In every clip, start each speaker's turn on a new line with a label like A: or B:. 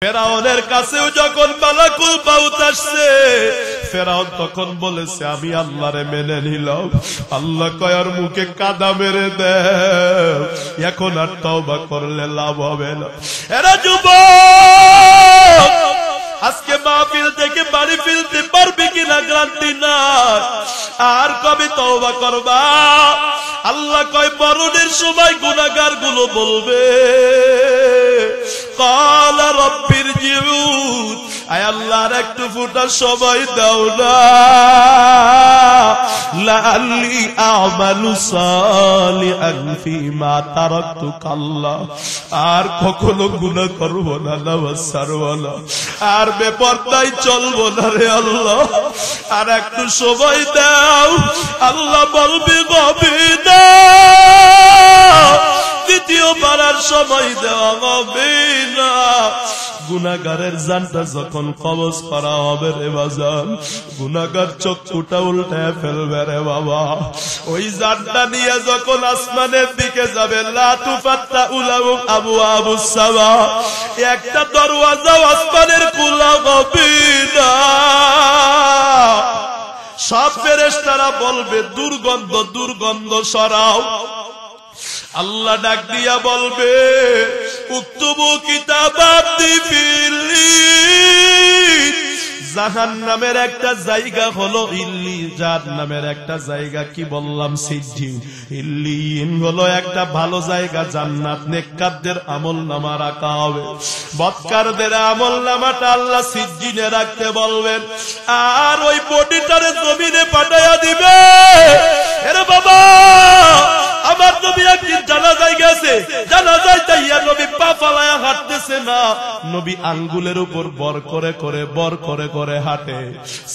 A: ফেরাউনের কাছেও যখন মালাকুল মাউত আসছে, ফেরাউন তখন বলেছে আমি আল্লাহরে মেনে নিলাম। আল্লাহ কয় আর মুখে কাদা মেরে দেও, এখন আর তওবা করলে লাভ হবে না। এরা যুবক আজকে মাহফিল থেকে বাড়ি ফিরতে পারবে কিনা গ্যারান্টি নাই। আর কবে তওবা করবা? আল্লাহ কয় মরণের সময় গুনাহগার গুলো বলবে কালা রব্বির জিউন, আয় আল্লাহর একটু ফুটা সময় দাও না, লাআল্লি আমালু সালিহান ফীমা তারাকতু কাল্লা, আর কখনো গুনাহ করব না, নামাজ ছাড়ব না, আর বেপরদায় চলব না রে আল্লাহ, আর একটু সময় দাও। আল্লাহ বলবে গবে না, দ্বিতীয়বার আর সময় দেওয়া হবে না। গুনাহগারের জানটা যখন কবজ করা হবে রে বাজান, গুনাহগার চক্ষুটা উল্টায় ফেলবে রে বাবা। ওই জানটা নিয়ে যখন আসমানের দিকে যাবে, লা তুফাত্তাহু লাহু আবওয়াবুস সামা, একটা দরওয়াজাও আসমানের খোলা হবে না। সব ফেরেশতারা বলবে দুর্গন্ধ দুর্গন্ধ সরাও। আল্লাহ ডাক দিয়া বলবে উক্তুবু কিতাবাতি ফিল্লিন, জাহান্নামের একটা জায়গা হলো ইল্লিন, জাহান্নামের একটা জায়গা কি বললাম সিজ্জিন, ইল্লিন হলো একটা ভালো জায়গা, জান্নাত। নেককারদের আমলনামা রাখা হবে, বদকারদের আমলনামাটা আল্লাহ সিজ্জিনে রাখতে বলবেন, আর ওই বডিটারে জমিনে পাঠাইয়া দিবে। এরে বাবা, আমার নবী একদিন জানাজায় গেছে, জানাজায় যাইয়া নবী পা ফালায়া হাঁটতেছে না, নবী আঙ্গুলের উপর বর করে করে হাঁটে।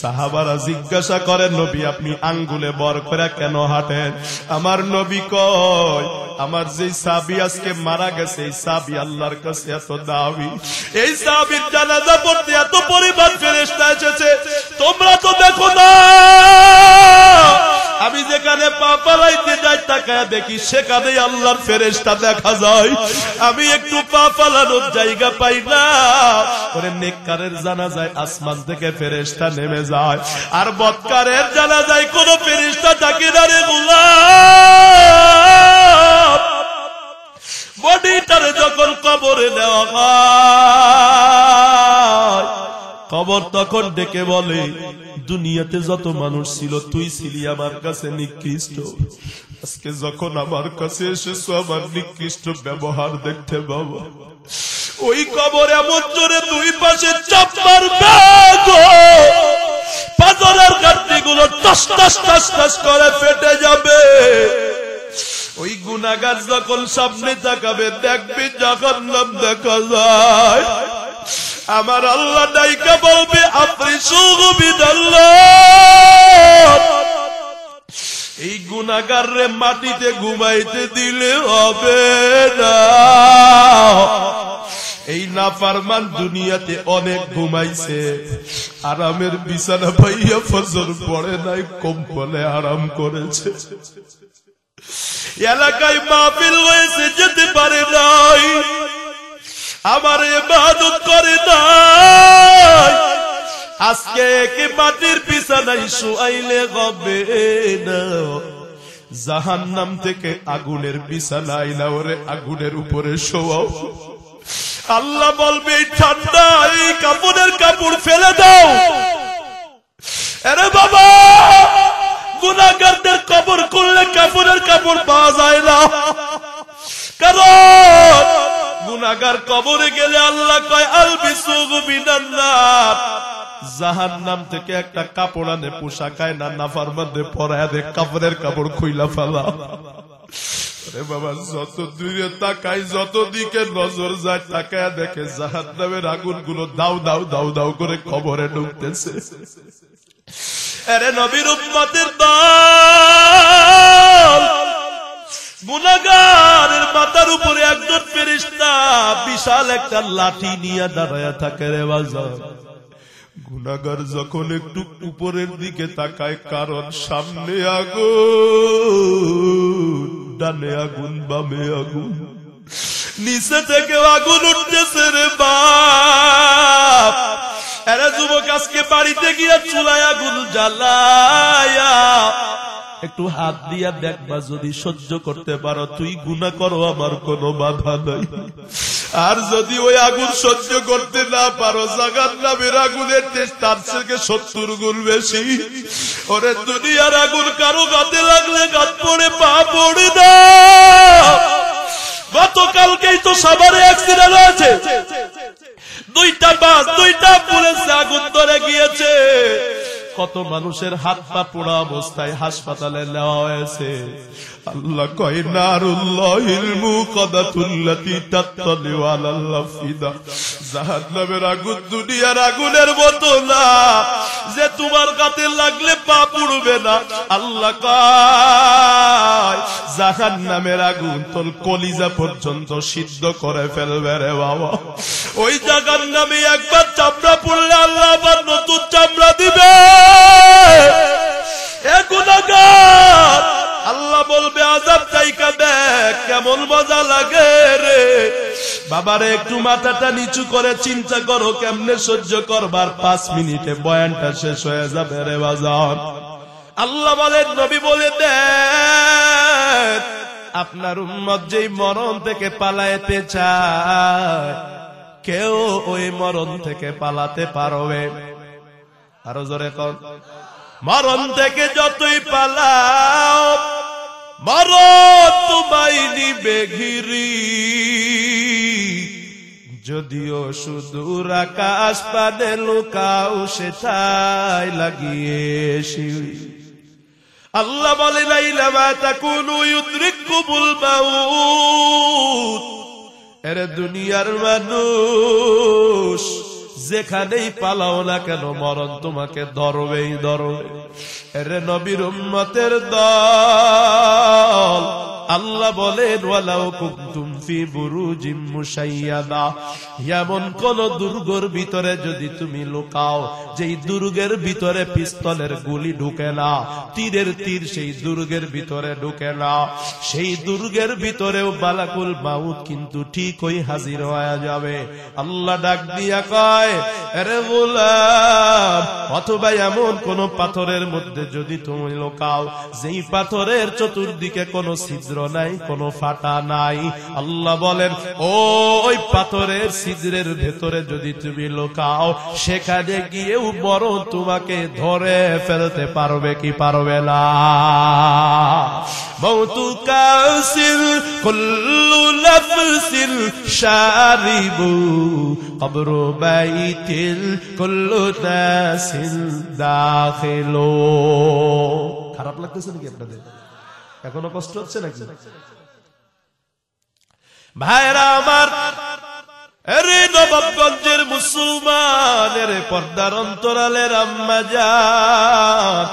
A: সাহাবারা জিজ্ঞাসা করে নবী আপনি আঙ্গুলে বর করে কেন হাঁটেন? আমার নবী কয় আমার যে সাহাবী আজকে মারা গেছে, এই সাহাবী আল্লাহর কাছে এত দামি, এই সাহাবীর জানাজা পড়তে এত পরিমাণ ফেরেশতা এসেছে, তোমরা তো দেখো না। আমি যেখানে পা ফালাইতে যাই তাকায় দেখি সেখানেই আল্লাহর ফেরেশতা দেখা যায়, আমি একটু পা ফালানোর জায়গা পাই না। ওরে নেককারের জানাজায় আসমান থেকে ফেরেশতা নেমে যায়, আর বদকারের জানাজায় কোন ফেরেশতা থাকে না রে গোলাম। বডিটারে যখন কবরে দেওয়া হয়, কবর তখন ডেকে বলে দুনিয়াতে যত মানুষ ছিল তুই ছিলি আমার কাছে নিকৃষ্ট, আজকে যখন আমার কাছে এসেছো আমার নিকৃষ্ট ব্যবহার দেখতে পাবো। ওই কবর এমন জোরে দুই পাশে চাপ মারবে গো, পাথরের গাঁটগুলো টস টস টস টস করে ফেটে যাবে। ওই গুনাহগার যখন সামনে তাকাবে দেখবে জাহান্নাম দেখা যায়। আমার আল্লাহ ডাইকা বলবে আফরিসুহু বিদাল্লাহ, এই গুনাহগাররে মাটিতে ঘুমাইতে দিলে হবে না। এই নাফরমান দুনিয়াতে অনেক ঘুমাইছে, আরামের বিছানা পাইয়া ফজর পড়ে নাই, কম্বলে আরাম করেছে। এলাকায় মাহফিল হয়েছে যেতে পারে নাই, আমার ইবাদত করে নাই, আজকে কি মাটির বিছানায় শুয়াইলে হবে না। জাহান্নাম থেকে আগুনের বিছানায় না, ওরে আগুনের উপরে শোয়াও। আল্লাহ বলবে ঠান্ডা এই কাপড়ের কাপড় ফেলে দাও। আরে বাবা, গুনাহগারদের কবর খুললে কাপড়ের কাপড় পাওয়া যায় না, কারণ গুনাহগার কবরে গেলে আল্লাহ কয় আলবিসুহু মিনান নার, জাহান্নাম থেকে একটা কাপড় আনে পোশাক আয় না, নাফরমানদের পরায়া দে, কাপড়ের কাপড় খুইলা ফেলা। আরে বাবা, যত দূরে তাকাই, যত দিকে নজর যায় তাকায়া দেখে জাহান্নামের আগুনগুলো দাউ দাউ দাউ দাউ করে কবরে ঢুকতেছে। আরে নবীর উম্মতের দল, গুনাহগারের মাথার উপরে একজন ফেরেশতা বিশাল একটা লাঠি নিয়ে দাঁড়ায়া থাকে রে বাজার। গুনাহগার যখন একটু উপরের দিকে তাকায়, কারণ সামনে আগুন, ডানে আগুন, বামে আগুন, নিচে থেকে আগুন উঠতেছে রে বাপ। এরা যুবক আজকে বাড়িতে গিয়া চুলায় আগুন জ্বালায়া একটু হাত দিয়া দেখবা, যদি সহ্য করতে পারো তুই গুনাহ করো, আমার কোনো বাধা নাই। আর যদি ওই আগুন সহ্য করতে না পারো, জাহান্নামের আগুনের টেস্ট তার থেকে 70 গুণ বেশি। ওরে দুনিয়ার আগুন কারো গাতে লাগলে গাত পড়ে পা পড়ে না। গতকালকেই তো সাভারে অ্যাক্সিডেন্ট হয়েছে, 2টা বাস 2টা পুলিশে আগুন ধরে গিয়েছে, কত মানুষের হাত পা পোড়া অবস্থায় হাসপাতালে নেওয়া হয়েছে। আল্লাহ কয় নারুল্লাহিল মুকাদাতুল্লাতী তাত্তালি আলাল আফিদা, জাহান্নামের আগুন দুনিয়ার আগুনের মতো না যে তোমার গাতে লাগলে পা পুড়বে না। আল্লাহ কয় জাহান্নামের আগুন তোর কলিজা পর্যন্ত সিদ্ধ করে ফেলবে রে বাবা। ওই জাহান্নামে একবার চামড়া পুড়লে আল্লাহ আবার নতুন চামড়া দিবে। এ গুনাহগার, আল্লাহ বলবে আযাব তাইকা দেখ কেমন মজা লাগে রে। বাবারে একটু মাথাটা নিচু করে চিন্তা করো কেমনে সহ্য করবার। 5 মিনিটে বয়ানটা শেষ হয়ে যাবে রে বাজার। আল্লাহ বলেন, নবী বলে দেন, আপনার উম্মত যেই মরণ থেকে পালাইতে চায়, কেউ ওই মরণ থেকে পালাতে পারবে? আরো জোরে কর। মরণ থেকে যতই পালাও, মরণ তোমায় নিবে ঘিরি। যদিও সুদূর আকাশ পানে লুকাও, সেটাই লাগিয়ে শিরি। আল্লাহ বলেন, আইনামা তাকুনু ইউদরিকুমুল মাউত। এরে দুনিয়ার মানুষ, যেখানেই পালাও না কেন মরণ তোমাকে ধরবেই ধরবে। এরে নবীর উম্মতের দল, আল্লাহ বলেন ওয়ালাউ কুনতুম ফি বুরুজিম মুশাইয়াদা, এমন কোন দুর্গের ভিতরে যদি তুমি লুকাও যেই দুর্গের ভিতরে পিস্তলের গুলি ঢুকে না, তীরের তীর সেই দুর্গের ভিতরে ঢুকে না, সেই দুর্গের ভিতরেও বালাকুল মাউত কিন্তু ঠিকই হাজির হয়ে যাবে। আল্লাহ ডাক দিয়া কয়, আরে গোলাম, অথবা এমন কোন পাথরের মধ্যে যদি তুমি লুকাও যেই পাথরের চতুর্দিকে কোনো ছিদ্র নাই, কোনো ফাটা নাই, আল্লাহ বলেন ওই পাথরের ছিদ্রের ভেতরে যদি তুমি লুকাও, সেখানে গিয়েও মরণ তোমাকে ধরে ফেলতে পারবে কি পারবে না? মৌতু কাসিল কুল্লু নাফসিল শারিবু, কবরু বাইতিল কুল্লু নাসিল দাখিলু। খারাপ লাগতেছে নাকি আপনাদের? এখনো কষ্ট হচ্ছে নাকি? ভাইরা আমার, আরে নবাবগঞ্জের মুসলমানের পর্দার অন্তরালের আম্মা জান,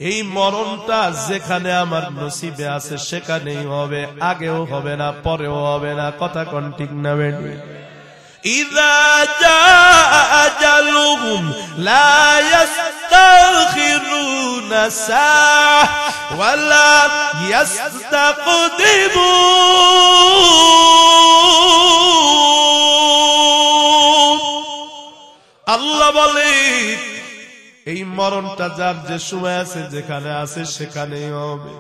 A: এই মরণটা যেখানে আমার নসিবে আছে সেখানেই হবে, আগেও হবে না, পরেও হবে না। কথা কোন ঠিক না বেটি? ইযা জাআ আজালুহুম লা ইস্তাখিরুনা সাআহ ওয়া লা ইস্তাকদিমুন। আল্লাহ বলে এই মরণটা যার যে সময় আছে, যেখানে আছে সেখানেই হবে,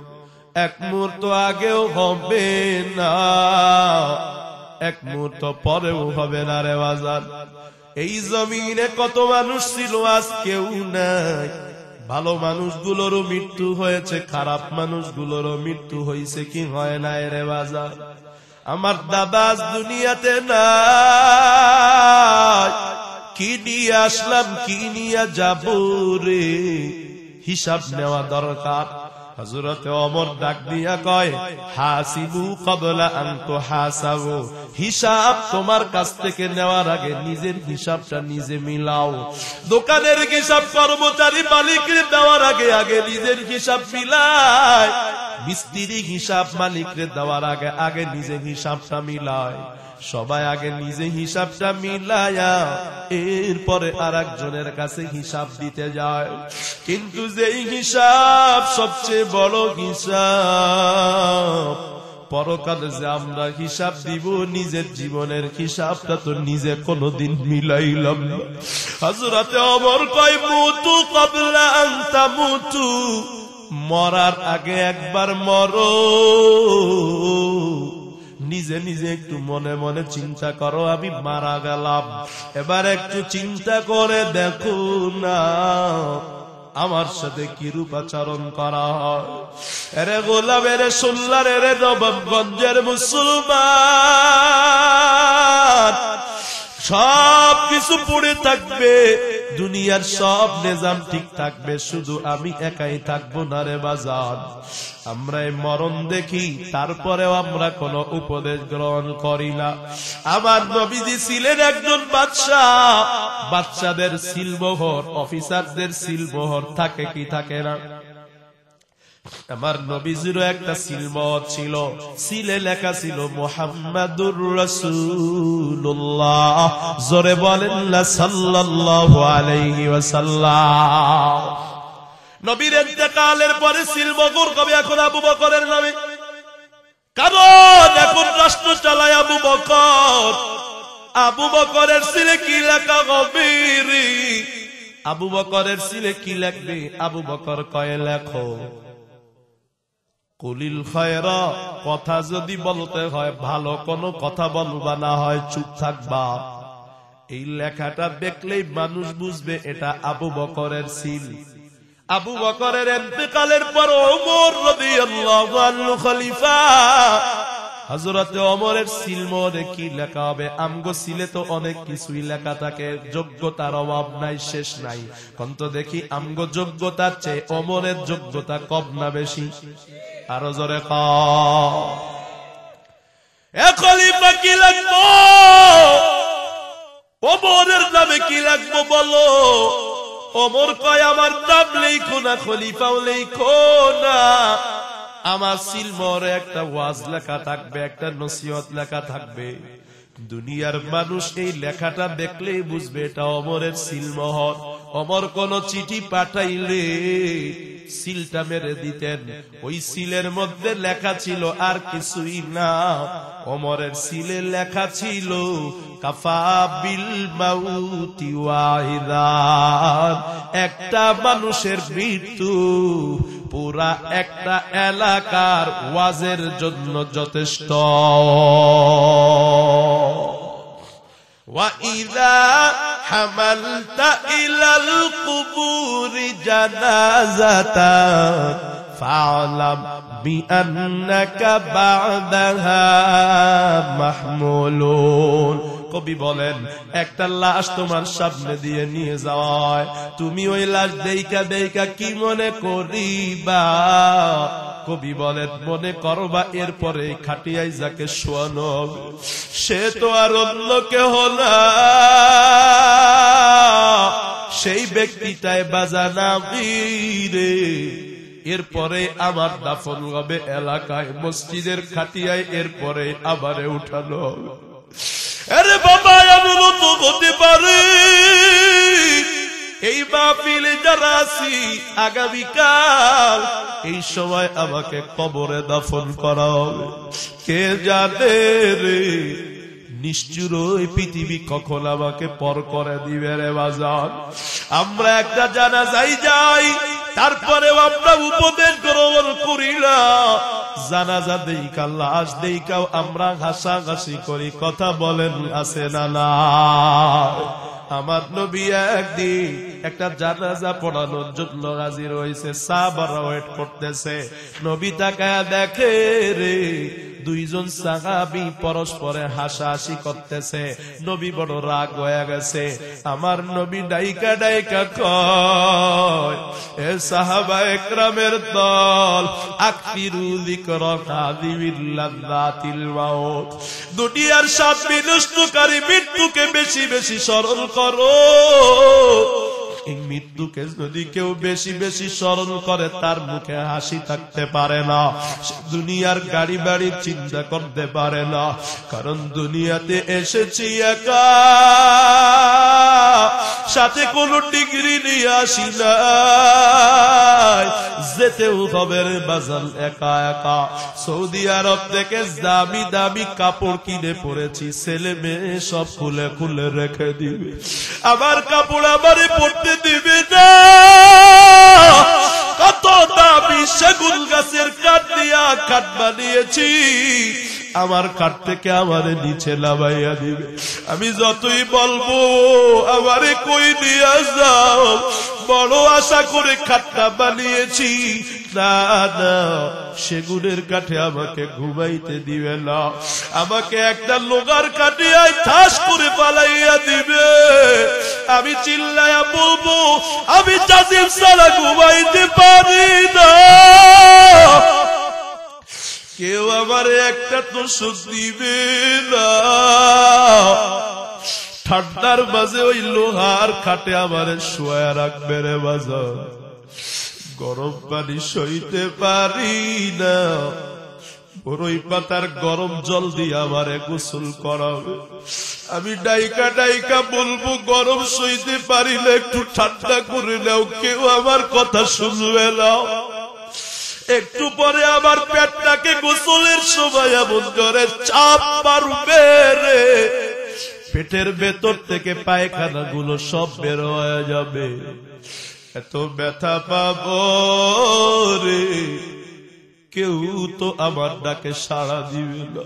A: এক মুহূর্ত আগেও হবে না, এক মুহূর্ত পরেও হবে না রে বাজার। এই জমিনে কত মানুষ ছিল, আজ কেউ নাই। ভালো মানুষগুলোরও মৃত্যু হয়েছে, খারাপ মানুষগুলোরও মৃত্যু হয়েছে, কি হয় না রে বাজার? আমার দাদা আজ দুনিয়াতে নাই, কি নিয়ে আসলাম, কি নিয়ে যাব রে, হিসাব নেওয়া দরকার। হযরতে ওমর ডাক দিয়া কয়, হাসিবু ক্বাবলা আন তুহাসাবু, হিসাব তোমার কাছ থেকে নেওয়ার আগে নিজের হিসাবটা নিজে মিলাও। দোকানের হিসাব কর্মচারী মালিককে দেওয়ার আগে আগে নিজের হিসাব মিলায়, মিস্ত্রি হিসাব মালিককে দেওয়ার আগে আগে নিজের হিসাবটা মিলায়। সবাই আগে নিজে হিসাবটা মিলায়া এরপরে আরেকজনের কাছে হিসাব দিতে যায়। কিন্তু যেই হিসাব সবচেয়ে বড় হিসাব, পরকালে যে আমরা হিসাব দিব, নিজের জীবনের হিসাবটা তো নিজে কোনদিন মিলাইলাম না। হযরতে ওমর কয় মুতু ক্বাবলা আন তামুতু, মরার আগে একবার মরো। নিজে নিজে একটু মনে মনে চিন্তা করো, আমি মারা গেলাম, এবার একটু চিন্তা করে দেখো না আমার সাথে কি রূপাচরণ করা হয়। এরে গোলাম, এরে সোল্লার, এরে নবাবগঞ্জের মুসলমান, সব কিছু পড়ে থাকবে, দুনিয়ার সব নিজাম ঠিক থাকবে, শুধু আমি একাই থাকবো না রে বাজার। আমরা এই মরণ দেখি, তারপরেও আমরা কোনো উপদেশ গ্রহণ করি না। আমার নবীজি ছিলেন একজন বাদশা, বাদশাদের সিলমোহর, অফিসারদের সিলমোহর থাকে কি থাকে না? আমার নবীজিরও একটা সিলমোহর ছিল, সিলে লেখা ছিল মুহাম্মাদুর রাসূলুল্লাহ। জোরে বলেন না সাল্লাল্লাহু আলাইহি ওয়াসাল্লাম। নবীর ইন্তেকালের পরে সিলমোহর কবে? এখন আবু বকরের নামে, কারণ এখন রাষ্ট্র চালায় আবু বকর। আবু বকরের সিলে কি লেখা হবে রে? আবু বকরের সিলে কি লিখবে? আবু বকর কয়ে লেখো কুলিল খায়রা, কথা যদি বলতে হয় ভালো কোনো কথা বলবা, না হয় চুপ থাকবা। এই লেখাটা দেখলেই মানুষ বুঝবে এটা আবু বকরের সিল। আবু বকরের ইন্তেকালের পর ওমর রাদিয়াল্লাহু আনহু খলিফা, হযরতে ওমরের সিলমোহরে কি লেখা হবে? আমগো সিলে তো অনেক কিছুই লেখা থাকে, যোগ্যতার অভাব নাই, শেষ নাই। কন্ত দেখি আমগো যোগ্যতার চেয়ে ওমরের যোগ্যতা কম না বেশি? আরো জোরে কও। এ খলিফা কি লাগবো? ওমরের নামে কি লাগবো বলো? ওমর কয় আমার নাম লেখো না, খলিফাও লেখো না, আমার সিলমোহরে একটা ওয়াজ লেখা থাকবে, একটা নসিহত লেখা থাকবে। দুনিয়ার মানুষ এই লেখাটা দেখলেই বুঝবে এটা ওমরের সিলমোহর। ওমর কোন চিঠি পাঠাইলে সিলটা মেরে দিতেন, ওই সিলের মধ্যে লেখা ছিল আর কিছুই না। ওমরের সিলে লেখা ছিল কাফা বিল মাউতি ওয়াহিদান, একটা মানুষের মৃত্যু পুরা একটা এলাকার ওয়াজের জন্য যথেষ্ট। وَإِذَا حَمَلْتَ إِلَى الْقُبُورِ جَنَازَةً فَاعْلَمْ بِأَنَّكَ بَعْدَهَا مَحْمُولٌ। কবি বলেন, একটা লাশ তোমার সামনে দিয়ে নিয়ে যাওয়া, তুমি ওই লাশ দেইকা দেইকা কি মনে করিবা? কবি বলেন, মনে করবা এরপরে খাটিয়াই যাকে শোয়ানো হবে সে তো আর অন্য কেহ না, সেই ব্যক্তিটাই বাজানা বীরে। এরপরে আমার দাফন হবে এলাকায় মসজিদের খাটিয়ায়, এরপরে আবারে উঠানো হবে। আরে বাবা, এমনও তো হতে পারে এই মাহফিলে যারা আছি আগামীকাল এই সময় আমাকে কবরে দাফন করা হবে, কে জানে রে? নিষ্ঠুর ওই পৃথিবী কখন আমাকে পর করে দিবে রে বাজার। আমরা একটা জানাজায় যাই, তারপরেও আমরা উপদেশ গ্রহণ করি না। জানাজা দেইকা, লাশ দেইকাও আমরা হাসাহাসি করি, কথা বলেন আছে না না? আমার নবী একদিন একটা জানাজা পড়ানোর জন্য হাজির হয়েছে, সাহাবারা ওয়েট করতেছে। নবী তাকায়া দেখে রে দুইজন সাহাবী পরস্পরে হাসাহাসি করতেছে। নবী বড় রাগ হয়ে গেছে। আমার নবী ডাইকা ডাইকা কয়, এ সাহাবা একরামের দল, আকফিরু যিকরা হাযিহিল লাযাতিল মাউত, দুনিয়ার সব বিনষ্টকারী মৃত্যুকে বেশি বেশি স্মরণ করো। এই মৃত্যুকে যদি কেউ বেশি বেশি স্মরণ করে তার মুখে হাসি থাকতে পারে না, দুনিয়ার গাড়ি বাড়ি চিন্তা করতে পারে না। কারণ দুনিয়াতে এসেছি একা, সাথে কোনো ডিগ্রি নিয়ে আসি না, যেতেও হবে রে বাজান একা একা। সৌদি আরব থেকে দামি দামি কাপড় কিনে পরেছি, ছেলে মেয়ে সব খুলে খুলে রেখে দিবে, আমার কাপড় আমারে পরতে দিবে না। কত দামি সেগুন গাছের কাঠ দিয়া কাঠ বানিয়েছি, আমার কাঠ থেকে আমারে নিচে নামাইয়া দিবে। আমি যতই বলবো আমারে কই নিয়ে যাও, বড় আশা করে খাটটা বানিয়েছি, না না সেগুনের কাঠে আমাকে ঘুমাইতে দিবে না, আমাকে একটা লোগার কাঠে ঠাস করে পালাইয়া দিবে। আমি চিল্লাইয়া বলবো আমি জাজিম ছাড়া ঘুমাইতে পারি না, কেউ আমার একটা তো সুখ দিবে না। ঠান্ডার মাঝে ওই লোহার খাটে আমার শোয়া রাখবে রে বাজার, গরম পানি সইতে পারি না, বড়ই পাতার গরম জল দিয়ে আমারে গোসল করাবে। আমি ডাইকা ডাইকা বলবো গরম সইতে পারি না, একটু ঠান্ডা করে নাও, কেউ আমার কথা শুনবে না। একটু পরে আমার পেটটাকে গোসলের সময় এমন করে চাপ মারবে রে, পেটের ভেতর থেকে পায়খানা গুলো সব বের হয়ে যাবে, এত ব্যথা পাবো রে, কেউ তো আমার ডাকে সাড়া দিবে না।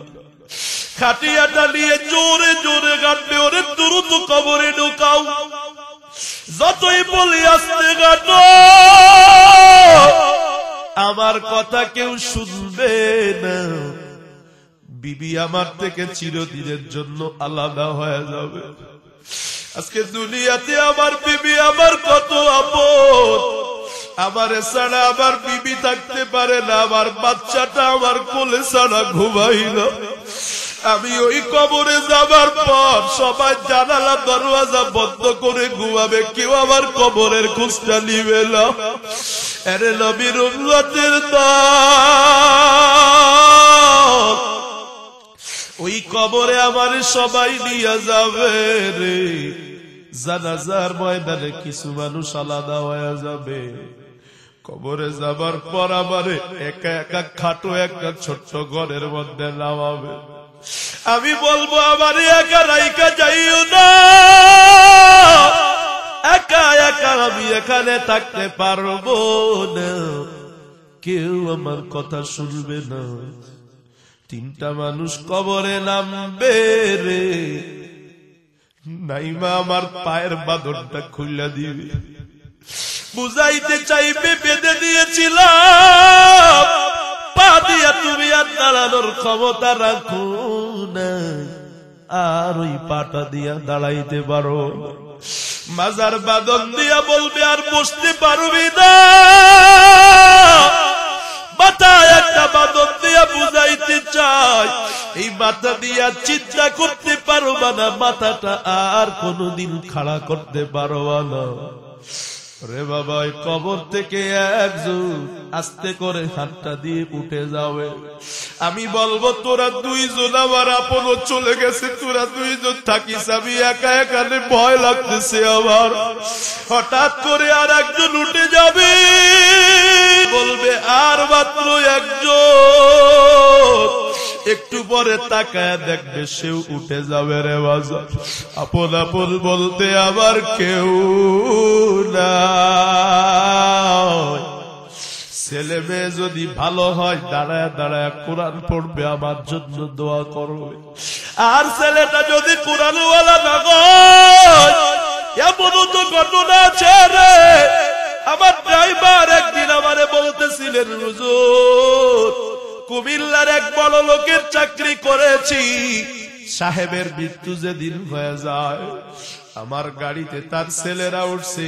A: খাটিয়াটা নিয়ে জোরে জোরে গাঁটবে, ওরে দ্রুত কবরে ঢোকাও, যতই বলি আসতে গাঁটো, আমার কথা কেউ শুনবে না। বিবি আমার থেকে চিরদিনের জন্য আলাদা হয়ে যাবে। আজকে দুনিয়াতে আমার বিবি আমার কত আপন, আমার ছাড়া আমার বিবি থাকতে পারে না, আমার বাচ্চাটা আমার কোলে ছাড়া ঘুমাই না। আমি ওই কবরে যাবার পর সবাই জানালা দরওয়াজা বন্ধ করে ঘুমাবে, কেউ আমার কবরের খোঁজটা নিবে না। আরে নবীর উম্মতের দল, ওই কবরে আমার সবাই নিয়ে যাবে রে। জানাজার ময়দানে কিছু মানুষ আলাদা হয়ে যাবে, কবরে যাবার পর আমারে একা একা খাটো একটা ছোট্ট ঘরের মধ্যে নামাবে। আমি বলবো আমারে একা রাইকা যাইও না, একা একা আমি এখানে থাকতে পারবো না, কেউ আমার কথা শুনবে না। তিনটা মানুষ কবরে নামবে রে, নাইমা আমার পায়ের বাঁধনটা খুলে দিবে, বুঝাইতে চাইবে বেঁধে দিয়েছিলাম, পা দিয়া তুমি আর দাঁড়ানোর ক্ষমতা রাখো না, আর ওই পাটা দিয়া দাঁড়াইতে পারো। মাজার বাঁধন দিয়া বলবে আর বসতে পারবি না, মাথায় একটা বাঁধন দিয়া বুঝাইতে চাই, এই মাথা দিয়া চিন্তা করতে পারবা না, মাথাটা আর কোনদিন খাড়া করতে পারবা না রে বাবা। ওই কবর থেকে একজন আস্তে করে হাতটা দিয়ে উঠে যাবে, আমি বলবো তোরা দুইজন আমার আপন চলে গেছে, তোরা দুইজন থাকিস, আমি একা একানে ভয় লাগতেছে আমার। হঠাৎ করে আর একজন উঠে যাবে, বলবে আর মাত্র একজন, একটু পরে তাকায় দেখবে সেও উঠে যাবে রে বাজার। আপন আপন বলতে আবার কেউ না। ছেলে মেয়ে যদি ভালো হয় দাঁড়ায় দাঁড়ায় কোরআন পড়বে, আমার জন্য দোয়া করবে। আর ছেলেটা যদি কোরআনওয়ালা না হয়, এমনও তো ঘটনা আছে রে। আমার ড্রাইভার একদিন আমারে বলতেছিলেন, হুজুর কুমিল্লার এক বড় লোকের চাকরি করেছি, সাহেবের মৃত্যু যেদিন হয়ে যায় আমার গাড়িতে তার ছেলেরা উঠছে,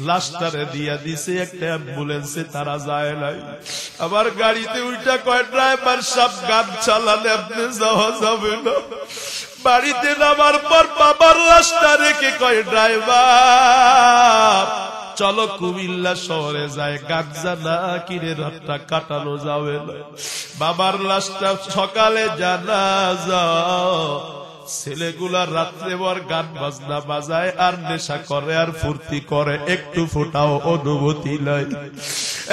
A: লাশটারে দিয়া দিছে একটা অ্যাম্বুলেন্সে, তারা যায় নাই। আমার গাড়িতে উল্টা কয়, ড্রাইভার সাহেব গান চালালে আপনি যাওয়া যাবে না। বাড়িতে নামার পর বাবার লাশটা রেখে কয়, ড্রাইভার চলো কুমিল্লা শহরে যায়, গাঁজা না কিনে রাতটা কাটানো যাবে না। বাবার লাশটা সকালে জানাজা, ছেলেগুলা রাত্রে ভর গান বাজনা বাজায় আর নেশা করে আর ফুর্তি করে, একটু ফোটাও অনুভূতি নাই।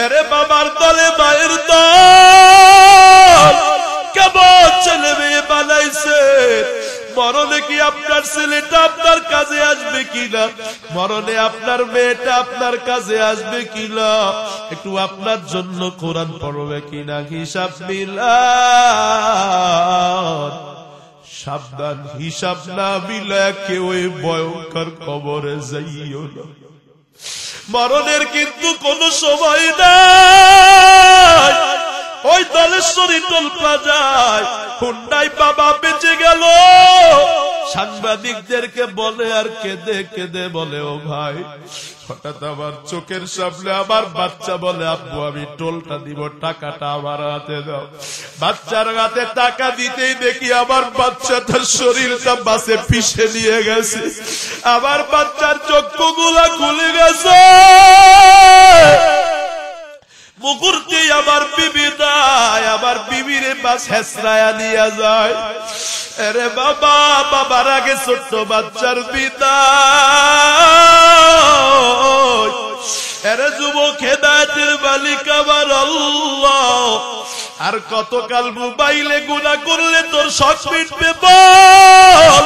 A: আরে বাবার দলে মায়ের দল, কেমন ছেলে মেয়ে বানাইছে। মরণে কি আপনার ছেলেটা আপনার কাজে আসবে কিনা, মরণে আপনার মেয়েটা আপনার কাজে আসবে কিনা, একটু আপনার জন্য কোরআন পড়বে কিনা, হিসাব মিলান। সাবধান, হিসাব না মিলা কেউ ভয়ঙ্কর কবরে যাইও না। মরণের কিন্তু কোনো সময় নাই। ওই দলেশ্বরী টোল প্লাজায় হুন্ডাই বাবা বেঁচে গেল, সাংবাদিকদেরকে বলে আর কেঁদে কেঁদে বলে, ও ভাই, হঠাৎ আমার চোখের সামনে আমার বাচ্চা বলে, আব্বু আমি টোলটা দিব, টাকাটা আমার হাতে দাও। বাচ্চার হাতে টাকা দিতেই দেখি আমার বাচ্চা তার শরীরটা বাসে পিষে নিয়ে গেছে, আমার বাচ্চার চক্ষুগুলা খুলে গেছে। মুহূর্তে আমার বিবি নাই, আমার বিবিরে বাস হেসরায়া নিয়ে যায়। আরে বাবা, বাবার আগে ছোট্ট বাচ্চার বিদায়। আরে যুবক, হেদায়েতের মালিক আমার আল্লাহ। আর কতকাল মোবাইলে গুনাহ করলে তোর শখ মিটবে বল?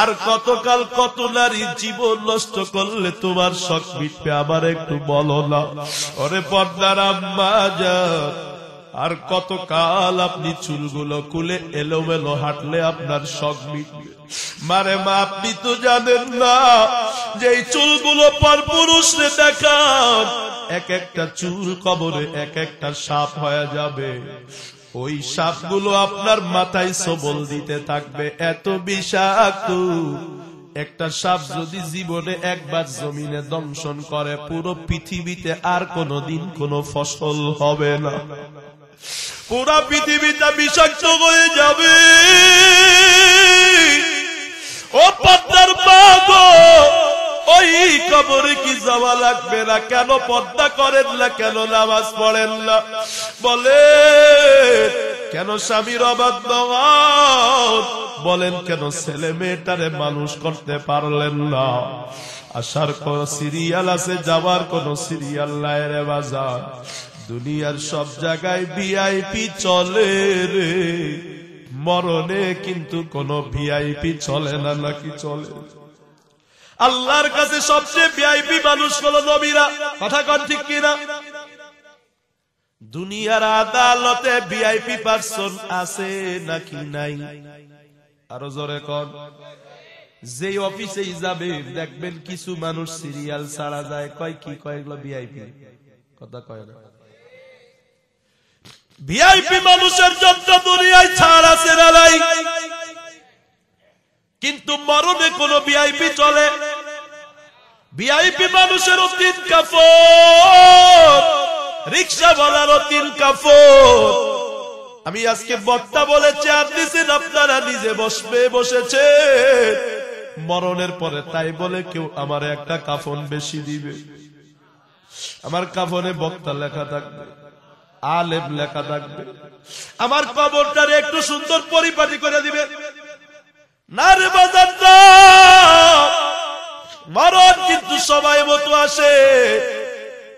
A: আর কতকাল কত নারীর জীবন নষ্ট করলে তোমার শখ মিটবে? আমার একটু বলো না। ওরে পর্দার আম্মা জান, আর কতকাল আপনি চুলগুলো খুলে এলোমেলো হাঁটলে আপনার শখ মিটবে? মারে মা, আপনি তো জানেন না যে এই চুলগুলো পর পুরুষরে দেখান, এক একটা চুল কবরে এক একটা সাপ হয়ে যাবে। ওই সাপগুলো আপনার মাথায় সবল দিতে থাকবে, এত বিষাক্ত। একটা সাপ যদি জীবনে একবার জমিনে দংশন করে, পুরো পৃথিবীতে আর কোনদিন কোনো ফসল হবে না, পুরা পৃথিবীটা বিষাক্ত হয়ে যাবে। ও পদ্মার বাগো, ওই কবরে কি যাওয়া লাগবে না? কেন পর্দা করেন না? কেন নামাজ পড়েন না? বলে কেন স্বামীর অবাধ্য হন? বলেন কেন ছেলে মেয়েটারে মানুষ করতে পারলেন না? আসার কোন সিরিয়াল আছে, যাবার কোন সিরিয়াল নাই রে বাজার। দুনিয়ার সব জায়গায় ভিআইপি চলে রে, মরণে কিন্তু কোন ভিআইপি চলে না। নাকি চলে? আল্লাহর কাছে সবচেয়ে ভিআইপি মানুষ হলো নবীরা। কথা কন ঠিক কিনা? দুনিয়ার আদালতে ভিআইপি পারসন আছে নাকি নাই? আরো জোরে কন। যে অফিসে যাবে দেখবেন কিছু মানুষ সিরিয়াল ছাড়া যায়, কয় কি কয় এগুলো ভিআইপি, কথা কয় না। ভিআইপি মানুষের জন্য দুনিয়ায় ছাড় আছে না নাই? কিন্তু মরণে কোন ভিআইপি চলে? ভিআইপি মানুষেরও 3 কাপড়, রিকশাওয়ালারও 3 কাপড়। আমি আজকে বক্তা বলে চেয়ার দিয়েছেন, আপনারা নিজে বসেছে মরণের পরে, তাই বলে কেউ আমার একটা কাফন বেশি দিবে? আমার কাফনে বক্তা লেখা থাকবে, আলেম লেখা থাকবে, আমার কবরটারে একটু সুন্দর পরিপাটি করে দিবে না রে বাজার। মরণ কিন্তু সবাই মতো আসে।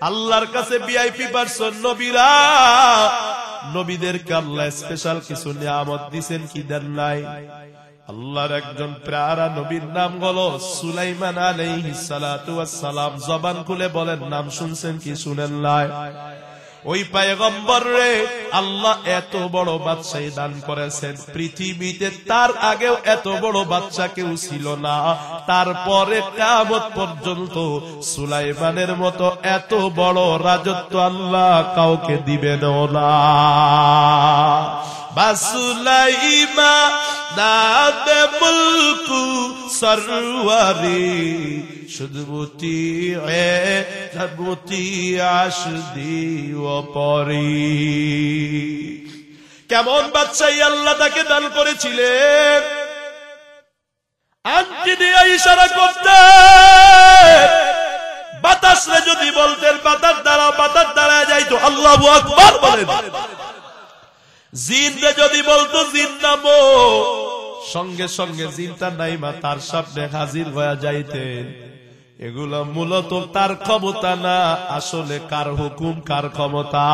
A: আল্লাহর কাছে ভিআইপি পারসন নবীরা। নবীদেরকে আল্লাহ স্পেশাল কিছু নিয়ামত দিয়েছেন, কি দেন নাই? আল্লাহর একজন প্যারা নবীর নাম হলো সুলাইমান আলাইহিস সালাতু ওয়াস সালাম। জবান খুলে বলেন, নাম শুনছেন কি শুনেন নাই? ওই পয়গম্বর রে আল্লাহ এত বড় বাদশাহী দান করেছেন, পৃথিবীতে তার আগেও এত বড় বাদশা কেউ ছিল না। তারপরে কিয়ামত পর্যন্ত সুলাইমানের মতো এত বড় রাজত্ব আল্লাহ কাউকে দিবেন না। বাসুলাইমা দাদে মুলকু সরওয়ারি শুধুমতি আসদি ও পরি। কেমন বাদশাহী আল্লাহ তাকে দান করেছিলেন। আংটি দিয়ে ইশারা করতেন, বাতাসরে যদি বলতেন বাতাস দ্বারা যাইতো, আল্লাহু আকবার বলেন। জিনরে যদি বলতো জিন নামো, সঙ্গে সঙ্গে জিনটা নাইমা তার সামনে হাজির হয়ে যাইতেন। এগুলো মূলত তার ক্ষমতা না, আসলে কার হুকুম, কার ক্ষমতা।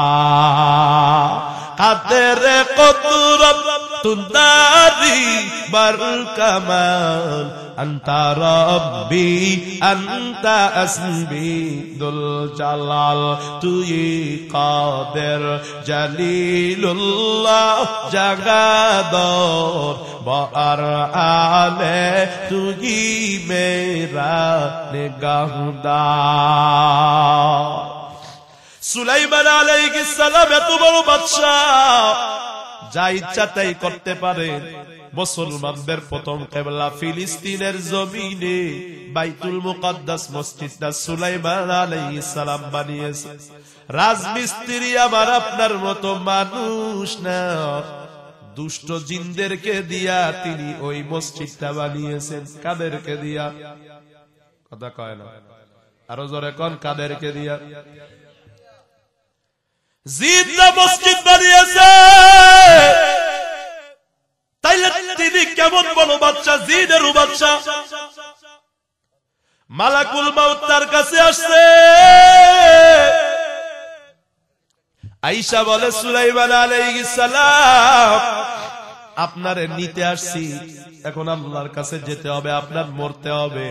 A: কাদের কুদরত তুদারি বার কামাল আনতা রব্বি আনতা আসবি দুল জালাল তুই কাদের জালিলুল্লাহ জাগাদর বার আলে তুই মেরা নিগাহদার। সুলাইমান আলাইহিস সালাম এত বড় বাদশা, যা ইচ্ছা তাই করতে পারে। মুসলমানদের প্রথম কিবলা ফিলিস্তিনের জমিনে বাইতুল মুকাদ্দাস মসজিদটা সুলাইমান আলাইহিস সালাম বানিয়েছে। রাজমিস্ত্রি আমার আপনার মতো মানুষ না, দুষ্ট জিনদেরকে দিয়া তিনি ওই মসজিদটা বানিয়েছেন। কাদেরকে দিয়া? কথা কয় না, আরো জোরে কোন, কাদেরকে দিয়া? জিনরা মসজিদ বানিয়েছে। তাইলে তিনি কেমন বড় বাচ্চা, জিনেরও বাচ্চা। মালাকুল মাউত তার কাছে আসছে, আয়েশা বলে সুলাইমান আলাইহিস সালাম আপনারে নিতে আসছি, এখন আল্লাহর কাছে যেতে হবে, আপনার মরতে হবে।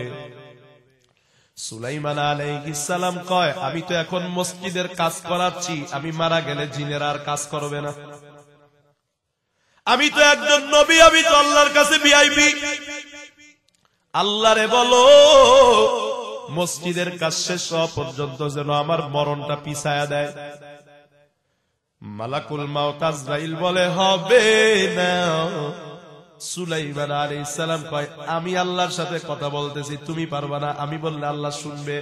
A: সুলাইমান আলাইহিস সালাম কয় আমি তো এখন মসজিদের কাজ করাচ্ছি, আমি মারা গেলে জিনেরা আর কাজ করবে না। আমি তো একজন নবী, আমি তো আল্লাহর কাছে ভিআইপি। আল্লাহরে বলো মসজিদের কাজ শেষ হওয়া পর্যন্ত যেন আমার মরণটা পিছায়া দেয়। মালাকুল মাউত আজরাইল বলে হবে না। সুলাইমান আলাইহিস সালাম কয় আমি আল্লাহর সাথে কথা বলতেছি, তুমি পারবা না। আমি বললে আল্লাহ শুনবে?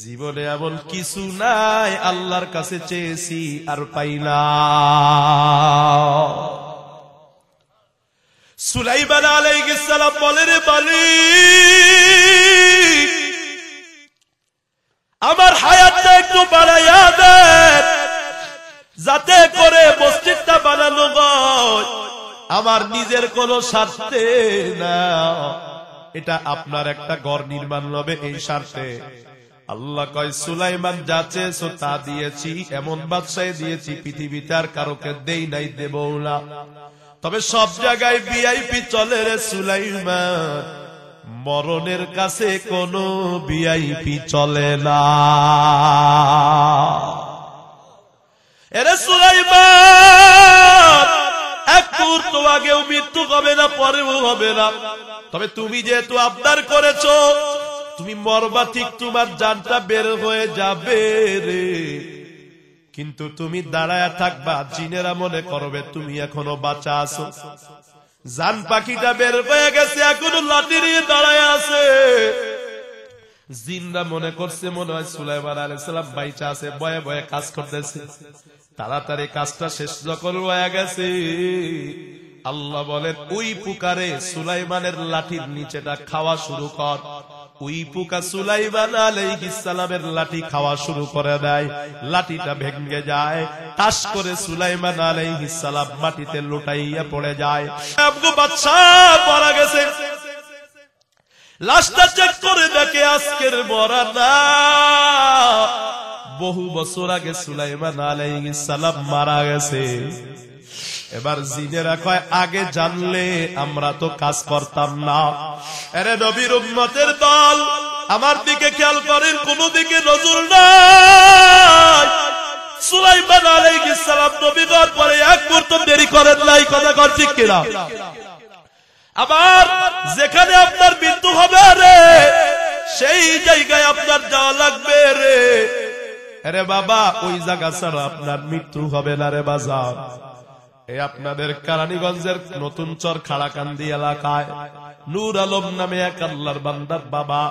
A: জীবনে এমন কিছু নাই, আল্লাহর কাছে চেয়েছি আর পাইলাম। সুলাইমান আলাইহিস সালাম বলে রে মালিক আমার হায়াতটা একটু বাড়াইয়া দেন, যাতে করে মসজিদটা বানানো হয়। আমার নিজের কোন স্বার্থে না, এটা আপনার একটা ঘর নির্মাণ হবে এই স্বার্থে। আল্লাহ কয় সুলাইমান যা চেয়েছো তা দিয়েছি, এমন বাদশাহ দিয়েছি পৃথিবীতে আর কারোকে দেই নাই, দেব না। তবে সব জায়গায় ভিআইপি চলে রে সুলাইমান, মরণের কাছে কোনো ভিআইপি চলে না। এরে সুলাইমান এক মুহূর্ত আগেও মৃত্যু হবে না, পরেও হবে না। তবে তুমি যেহেতু আবদার করেছো, তুমি মরবা ঠিক, তোমার জানটা বের হয়ে যাবে রে, কিন্তু তুমি দাঁড়ায়া থাকবা, জিনেরা মনে করবে তুমি এখনো বাঁচা আছো। জান পাখিটা বের হয়ে গেছে, এখনো লাঠি নিয়ে দাঁড়ায় আছে। জিনরা মনে করছে মনে হয় সুলাইমান আলাইহিস সালাম বাইচা আছে, ভয়ে ভয়ে কাজ করতেছে। তাড়াতাড়ি কাজটা শেষ যখন হয়ে গেছে, আল্লাহ বলেন ওই পুকারে সুলাইমানের লাঠির নিচেটা খাওয়া শুরু কর। ওই পোকা সুলাইমান আলাইহিস সালামের লাঠি খাওয়া শুরু করে দেয়, লাঠিটা ভেঙে যায়, টাস করে সুলাইমান আলাইহিস সালাম মাটিতে লুটাইয়া পড়ে যায়। আবু বাদশা মারা গেছে, লাশটা চেক করে দেখে আজকের মরা না, বহু বছর আগে সুলাইমান আলাইহিস সালাম মারা গেছে। এবার জিনেরা কয় আগে জানলে আমরা তো কাজ করতাম না। আরে নবীর উম্মতের দল, আমার দিকে খেয়াল করেন, কোন দিকে নজর নাই। সুলাইমান আলাইহিস সালাম নবী হওয়ার পরে এক মুহূর্ত দেরি করেন নাই, কথা কর ঠিক কিনা? আবার যেখানে আপনার মৃত্যু হবে রে, সেই জায়গায় আপনার যাওয়া লাগবে রে। আরে বাবা ওই জায়গা ছাড়া আপনার মৃত্যু হবে না রে বাজার। এই আপনাদের কেরানীগঞ্জের নতুন চর খাড়াকান্দি এলাকায় নূর আলম নামে এক আল্লাহর বান্দার বাবা,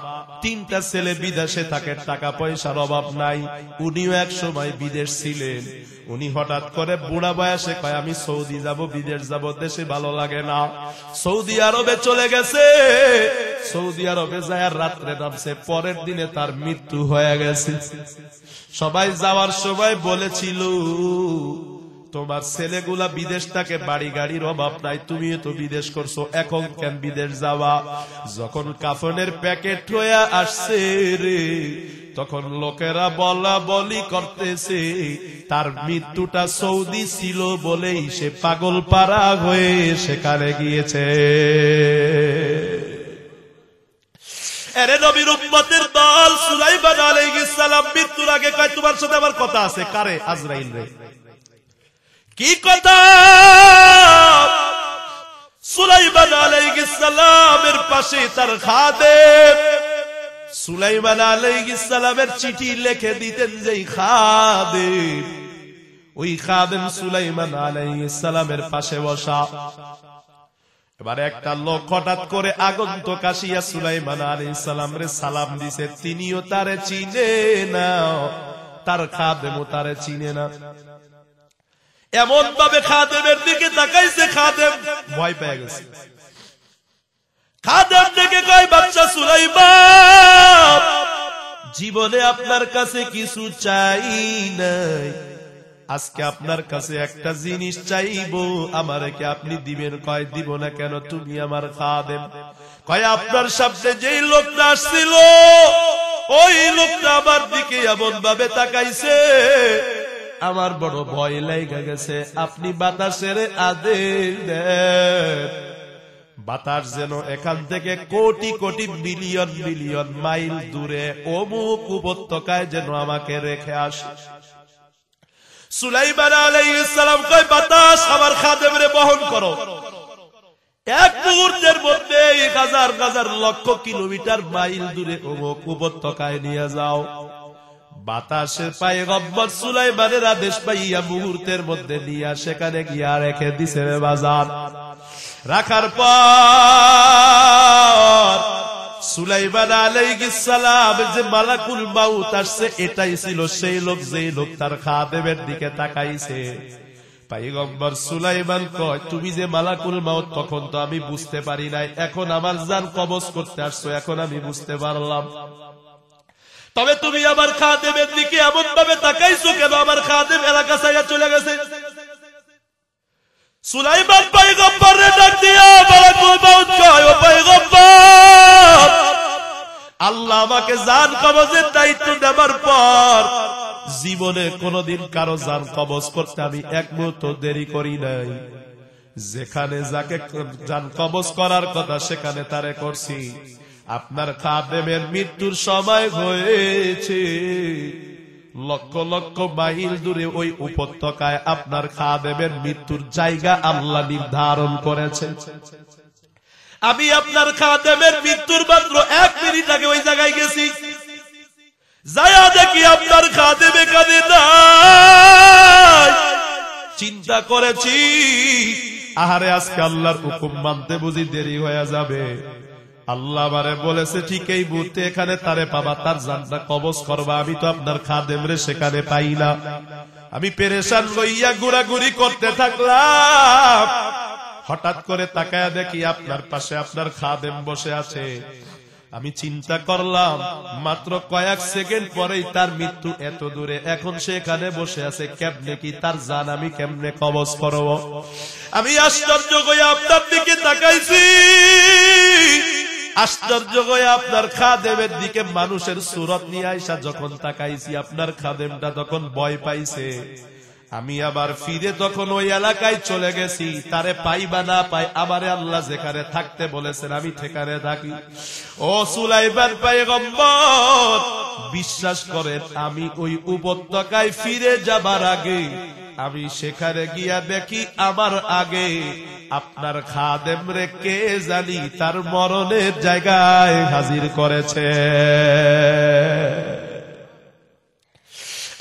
A: 3টা ছেলে বিদেশে থাকে, টাকা পয়সার অভাব নাই। উনিও এক সময় বিদেশ ছিলেন। উনি হঠাৎ করে বুড়া বয়সে কয় আমি সৌদি যাব, বিদেশ যাব, দেশে ভালো লাগে না। সৌদি আরবে চলে গেছে। সৌদি আরবে যায় আর রাত্রে নামছে, পরের দিনে তার মৃত্যু হয়ে গেছে। সবাই যাওয়ার সময় বলেছিল তোমার ছেলেগুলা বিদেশ থাকে, বাড়ি গাড়ির অভাব নাই, তুমিও তো বিদেশ করছো, এখন কেন বিদেশ যাওয়া? যখন কাফনের প্যাকেট হয়ে আসছে রে, তখন লোকেরা বলা বলি করতেছে তার মৃত্যুটা সৌদি ছিল বলেই সে পাগল পাড়া হয়ে সেখানে গিয়েছে। এরে নবীর উম্মতের দল, সুলাইমান আলাইহিস সালাম মৃত্যুর আগে কয় তোমার সাথে আমার কথা আছে। কারে? আজরাইল রে। কি কথা? সুলাইমান আলাইহিস সালামের পাশে তার খাদেম, সুলাইমান আলাইহিস সালামের চিঠি লিখে দিতেন যেই খাদেম, ওই খাদেম সুলাইমান আলাইহিস সালামের পাশে বসা। এবার একটা লোক হঠাৎ করে আগন্তুক আসিয়া সুলাইমান আলাইহিস সালামরে সালাম দিছে, তিনিও তারে চিনে না, তার খাদেমও তারে চিনে না। এমন ভাবে খাদেমের দিকে তাকাইছে, খাদেম ভয় পেয়ে গেছে। খাদেম থেকে কয়, বাদশা সুলাইমান, জীবনে আপনার কাছে কিছু চাই নাই, আজকে আপনার কাছে একটা জিনিস চাইবো, আমারে কি আপনি দিবেন? কয় দিব না কেন, তুমি আমার খাদেম। কয় আপনার সামনে যেই লোকটা আসছিল, ওই লোকটা আমার দিকে এমন ভাবে তাকাইছে, আমার বড় ভয় লাগা গেছে, আপনি বাতাসের আদেশ দেন, বাতাস যেন এখান থেকে crore crore million million mile দূরে অমুক উপত্যকায় যেন আমাকে রেখে আসে। সুলাইমান আলাইহিস সালাম কয়, বাতাস আমার খাদেমরে বহন করো, এক মুহূর্তের মধ্যে হাজার হাজার লক্ষ কিলোমিটার মাইল দূরে অমুক উপত্যকায় নিয়ে যাও। বাতাসের পয়গম্বর সুলাইমানের আদেশ পাইয়া মুহূর্তের মধ্যে নিয়ে সেখানে গিয়া রেখে দিছে রে বাজার। রাখার পর সুলাইমান আলাইহিস সালাম যে মালাকুল মাউত আসছে, এটাই ছিল সেই লোক, যেই লোক তার খাদেমের দিকে তাকাইছে। পয়গম্বর সুলাইমান কয়, তুমি যে মালাকুল মাউত, তখন তো আমি বুঝতে পারি নাই, এখন আমার জান কবজ করতে আসছো, এখন আমি বুঝতে পারলাম। তবে তুমি আমার খাদেমের দিকে এমন ভাবে তাকাইছো কেন? আমার খাদেম এলাকা ছাইয়া চলে গেছে। সুলাইমান পয়গম্বরে ডাক দিয়া মালাকুল মাউত কয়, ও পয়গম্বর, আল্লাহ আমাকে জান কবজের দায়িত্ব দেবার পর জীবনে কোনদিন কারো জান কবজ করতে আমি এক মুহূর্ত দেরি করি নাই। যেখানে যাকে জান কবজ করার কথা সেখানে তারে করছি। আপনার খাদেমের মৃত্যুর সময় হয়েছে, লক্ষ লক্ষ মাইল দূরে ওই উপত্যকায় আপনার খাদেমের মৃত্যুর জায়গা আল্লাহ নির্ধারণ করেছে। আমি আপনার খাদেমের মৃত্যুর মাত্র 1 মিনিট আগে ওই জায়গায় গেছি, যায়া দেখি আপনার খাদেম এখানে নাই। চিন্তা করেছি, আহারে আজকে আল্লাহর হুকুম মানতে বুঝি দেরি হয়ে যাবে। আল্লাহ আমারে বলেছে ঠিক এই মুহূর্তে এখানে তারে পাবা, তার জানটা কবজ করবা। আমি তো আপনার খাদেমরে সেখানে পাই না। আমি পেরেশান লইয়া ঘোরাঘুরি করতে থাকলাম। হঠাৎ করে তাকায়া দেখি আপনার পাশে আপনার খাদেম বসে আছে। আমি চিন্তা করলাম মাত্র কয়েক সেকেন্ড পরেই তার মৃত্যু এত দূরে, এখন সে এখানে বসে আছে, কেমনে কি তার জান আমি কেমনে কবজ করব? আমি আশ্চর্য হয়ে আপনার দিকে তাকাইছি। আশ্চর্য হয়ে আপনার খাদেমের দিকে মানুষের সুরত নিয়ে আইসা যখন তাকাইছি, আপনার খাদেমটা তখন ভয় পাইছে। আমি আবার ফিরে তখন ওই এলাকায় চলে গেছি। তারে পাই বা না পাই, আমারে আল্লাহ যেখানে থাকতে বলেছেন আমি সেখানে থাকি। ও সুলাইমান পয়গম্বর, বিশ্বাস করেন আমি ওই উপত্যকায় ফিরে যাবার আগে আমি সেখানে গিয়া দেখি আমার আগে আপনার খাদেম রে কে জানি তার মরণের জায়গায় হাজির করেছে।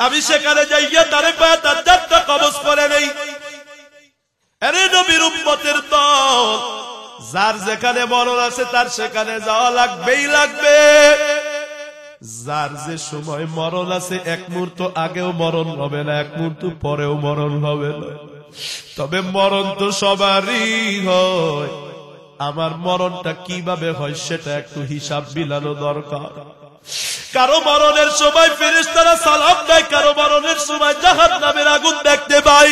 A: আমি সেখানে যাইয়া তারে পায় তার জানটা কবজ করে নেই। আরে নবীর উম্মতের দল, যার যেখানে মরণ আছে তার সেখানে যাওয়া লাগবেই লাগবে। যার যে সময় মরণ আছে, এক মুহূর্ত আগেও মরণ হবে না, এক মুহূর্ত পরেও মরণ হবে না। তবে মরণ তো সবারই হয়। আমার মরণটা কিভাবে হয় সেটা একটু হিসাব মিলানো দরকার। কারো মরণের সময় ফেরেশতারা সালাম দেয়, কারো মরণের সময় জাহান্নামের আগুন দেখতে পাই।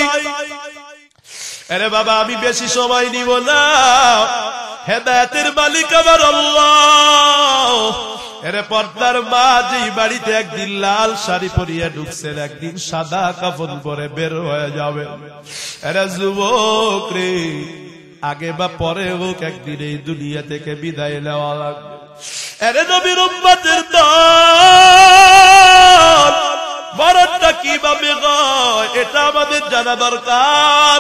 A: আরে বাবা আমি বেশি সময় নিব না, হেদায়েতের মালিক আমার আল্লাহ। এরে পর্দার মা যেই বাড়িতে একদিন লাল শাড়ি পরিয়ে ঢুকছেন, একদিন সাদা কাফন পরে বের হয়ে যাবে। এরে যুবক রে, আগে বা পরে হোক একদিন এই দুনিয়া থেকে বিদায় নেওয়া লাগবে। এরে নবীর উম্মতের দল মরণটা কিভাবে হয় এটা আমাদের জানা দরকার।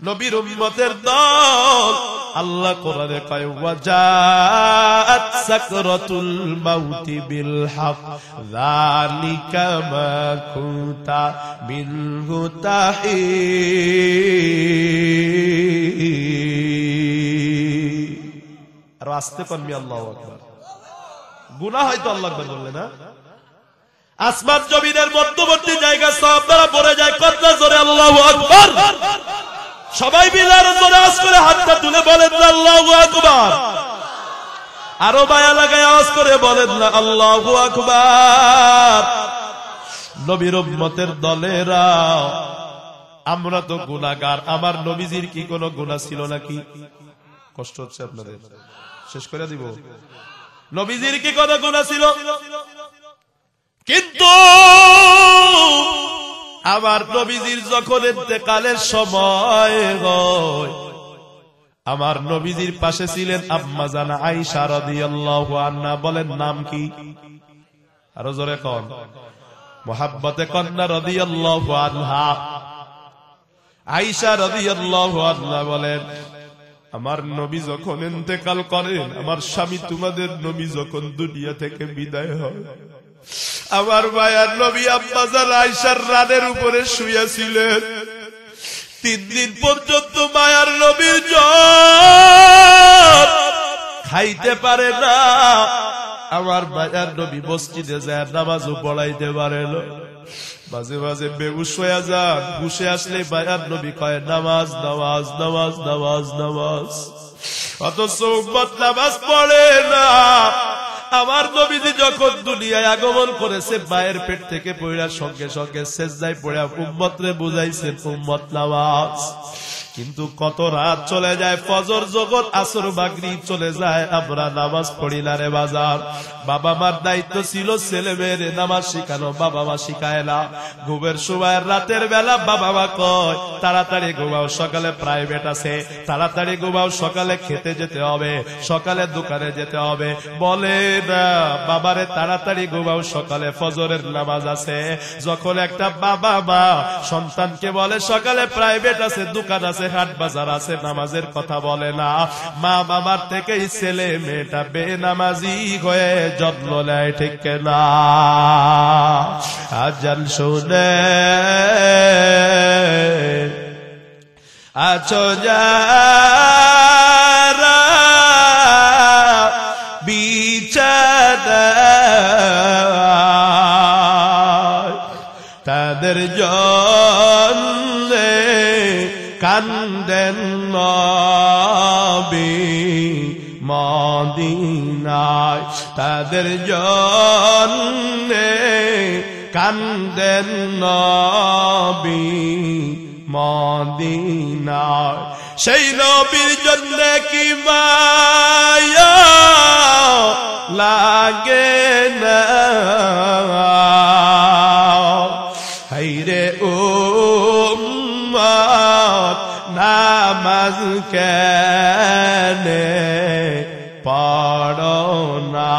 A: নবীর উম্মতের দল আল্লাহ কোরআনে কয় ওয়াজাআত সাকরাতুল মাউতি বিল হক যালিকা মা কুনতা মিনহু তাহিদ। আর আস্তে করবি আল্লাহু আকবার। গুনাহ হয়তো আল্লাহ আকবার বললে না, আসমান জমিনের মধ্যবর্তী জায়গা সব দ্বারা পড়ে যায়। কত জোরে আল্লাহু আকবার। সবাই মিলে আরো জোরে আওয়াজ করে হাতটা তুলে বলেন না আল্লাহু আকবার। আরো মায়া লাগায় আওয়াজ করে বলেন না আল্লাহু আকবার। নবীর উম্মতের দলেরা আমরা তো গুনাহগার, আমার নবীজির কি কোনো গুনাহ ছিল নাকি? কষ্ট হচ্ছে আপনাদের, শেষ করে দিব। নবীজির কি কোনো গুনাহ ছিল? কিন্তু আমার নবীজির যখন ইন্তেকালের সময় হয়, আমার নবীজির পাশে ছিলেন আম্মা জানা আয়েশা রাদিয়াল্লাহু আনহা। বলেন নাম কি? আরো জোরে কোন, মুহাব্বতে কন্যা রাদিয়াল্লাহু আনহা। আয়েশা রাদিয়াল্লাহু আনহা বলেন, আমার নবী যখন ইন্তেকাল করেন, আমার স্বামী তোমাদের নবী যখন দুনিয়া থেকে বিদায় হয়, আমার মায়ার নবী আম্মা জানা আয়েশার রানের উপরে শুয়ে ছিলেন। 3 দিন পর্যন্ত মায়ার নবীর জ্বর, খাইতে পারে না। আমার মায়ার নবী মসজিদে যায় নামাজও পড়াইতে পারে না, মাঝে মাঝে বেহুশ হয়ে যান। হুশে আসলে মায়ার নবী কয় নামাজ নামাজ নামাজ নামাজ নামাজ, অথচ উম্মত নামাজ পড়ে না। আমার নবীজি যখন দুনিয়ায় আগমন করেছে, মায়ের পেট থেকে পড়ার সঙ্গে সঙ্গে সেজদায় পড়ে উম্মতরে বুঝাইছেন উম্মত নামাজ। কিন্তু কত রাত চলে যায়, ফজর জগৎ আসর মাগরিব চলে যায়, আমরা নামাজ পড়ি না রে বাজার। বাবা মার দায়িত্ব ছিল ছেলে মেয়েরে নামাজ শিখানো, বাবা মা শিখায় না। ঘুমের সময় রাতের বেলা বাবা মা কয় তাড়াতাড়ি ঘুমাও, সকালে প্রাইভেট আছে, তাড়াতাড়ি ঘুমাও, সকালে খেতে যেতে হবে, সকালে দোকানে যেতে হবে। বলে না বাবারে তাড়াতাড়ি ঘুমাও, সকালে ফজরের নামাজ আছে। যখন একটা বাবা মা সন্তানকে বলে সকালে প্রাইভেট আছে, দোকান আছে, হাট বাজার আছে, নামাজের কথা বলে না, মা বাবার থেকেই ছেলে মেয়েটা বেনামাজি হয়ে জন্ম নেয়, ঠিক না? আজান শুনে আছো যারা বিছানায়, তাদের জন্যে কান্দেন নবী মদিনায়, তাদের জন্যে কান্দেন নবী মদিনায়। সেই নবীর জন্য কি মায়া লাগে না, হায়রে উম্মত নামাজ কেনে পড়ো না,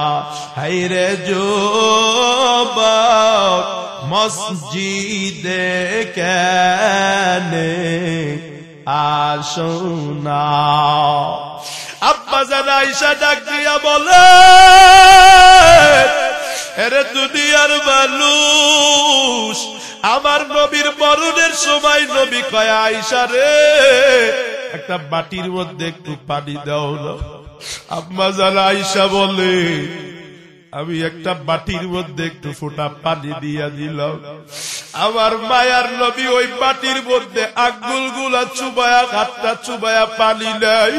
A: হায়রে যুবক মসজিদে কেনে আসো না। আব্বা জান আয়েশা ডাক দিয়া বলে, এরে দুনিয়ার মানুষ, আমার নবীর মরণের সময় নবী কয় আয়েশা রে একটা বাটির মধ্যে একটু পানি দাও না। আম্মা জান আয়েশা বলে, আমি একটা বাটির মধ্যে একটু ফোঁটা পানি দিয়া দিলাম। আমার মায়ার নবী ওই বাটির মধ্যে আঙ্গুলগুলা চুবায়া, হাতটা চুবায়া পানি নাই,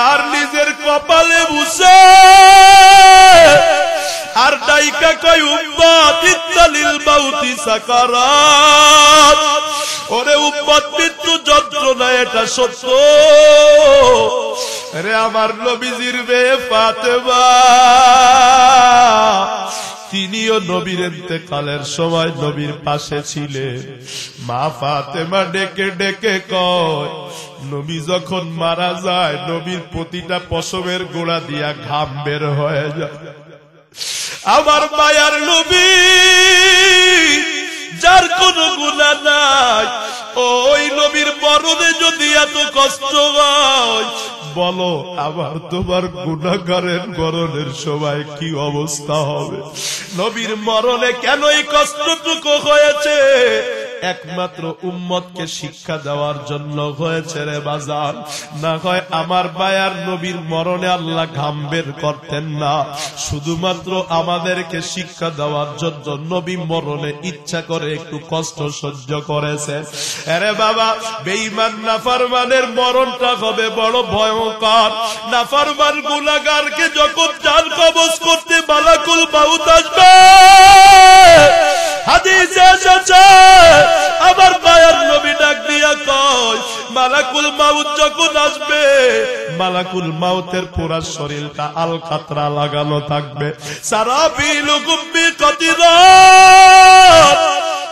A: আর নিজের কপালে মুছে আর ডাইকা কয় উম্মত ইত্তালিল মাউতি সাকারাত, ওরে উম্মত মৃত্যু যন্ত্রণা যন্ত্রণা এটা সত্য। রে আমার নবীজির মেয়ে ফাতেমা, তিনিও নবীর ইন্তেকালের সময় নবীর পাশে ছিলেন। মা ফাতেমা ডেকে ডেকে কয়, নবী যখন মারা যায় নবীর প্রতিটা পশমের গোড়া দিয়া ঘাম বের হয়ে যায়। আমার মায়ার নবী যার কোনো গুনাহ নাই, ওই নবীর মরণে যদি এত কষ্ট হয়, বলো আবার তোমার গুনাহগারের মরণের সময় কি অবস্থা হবে? নবীর মরণে কেন এই কষ্টটুকু হয়েছে? একমাত্র উম্মতকে শিক্ষা দেওয়ার জন্য হয়েছে রে বাজার। না হয় আমার মায়ার নবীর মরণে আল্লাহ ঘাম বের করতেন না, শুধুমাত্র আমাদেরকে শিক্ষা দেওয়ার জন্য নবী মরণে ইচ্ছা করে একটু কষ্ট সহ্য করেছে। আরে বাবা, বেঈমান নাফরমানের মরণটা হবে বড় ভয়ঙ্কর। নাফরমান গুনাহগারকে যখন জান কবজ করতে মালাকুল মাউত আসবে, হাদিসে এসেছে আমার মায়ার নবী ডাক দিয়া কয়, মালাকুল মাউত যখন আসবে, মালাকুল মাউতের পুরা শরীরটা আলকাতরা লাগানো থাকবে। সারাবিলুকুম বিকাতিরাত,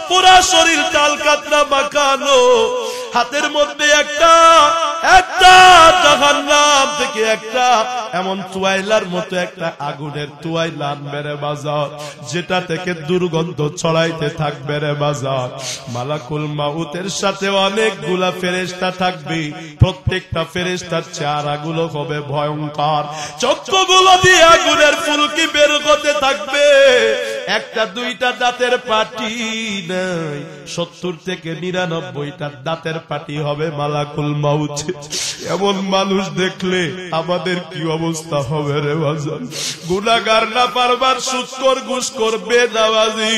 A: পুরা শরীরটা আলকাতরা মাখানো। হাতের মধ্যে একটা জাহান্নাম থেকে একটা এমন তুয়াইলার মতো একটা আগুনের তুয়াইলা আনবে রে বাজার, যেটা থেকে দুর্গন্ধ ছড়াইতে থাকবে রে বাজার। মালাকুল মাউতের সাথে অনেকগুলা ফেরেশতা থাকবে, প্রত্যেকটা ফেরেশতার চেহারাগুলো হবে ভয়ঙ্কর। চক্ষুগুলো দিয়ে আগুনের ফুলকি বের হতে থাকবে। একটা দুইটা দাঁতের পাটি নাই, 70 থেকে 99টা দাঁতের পাটি হবে মালাকুল মাউত। এমন মানুষ দেখলে আমাদের কি অবস্থা হবে রে বাজার? গুনাহগার না পারবার সুৎখোর ঘুষখোর বেনামাজি,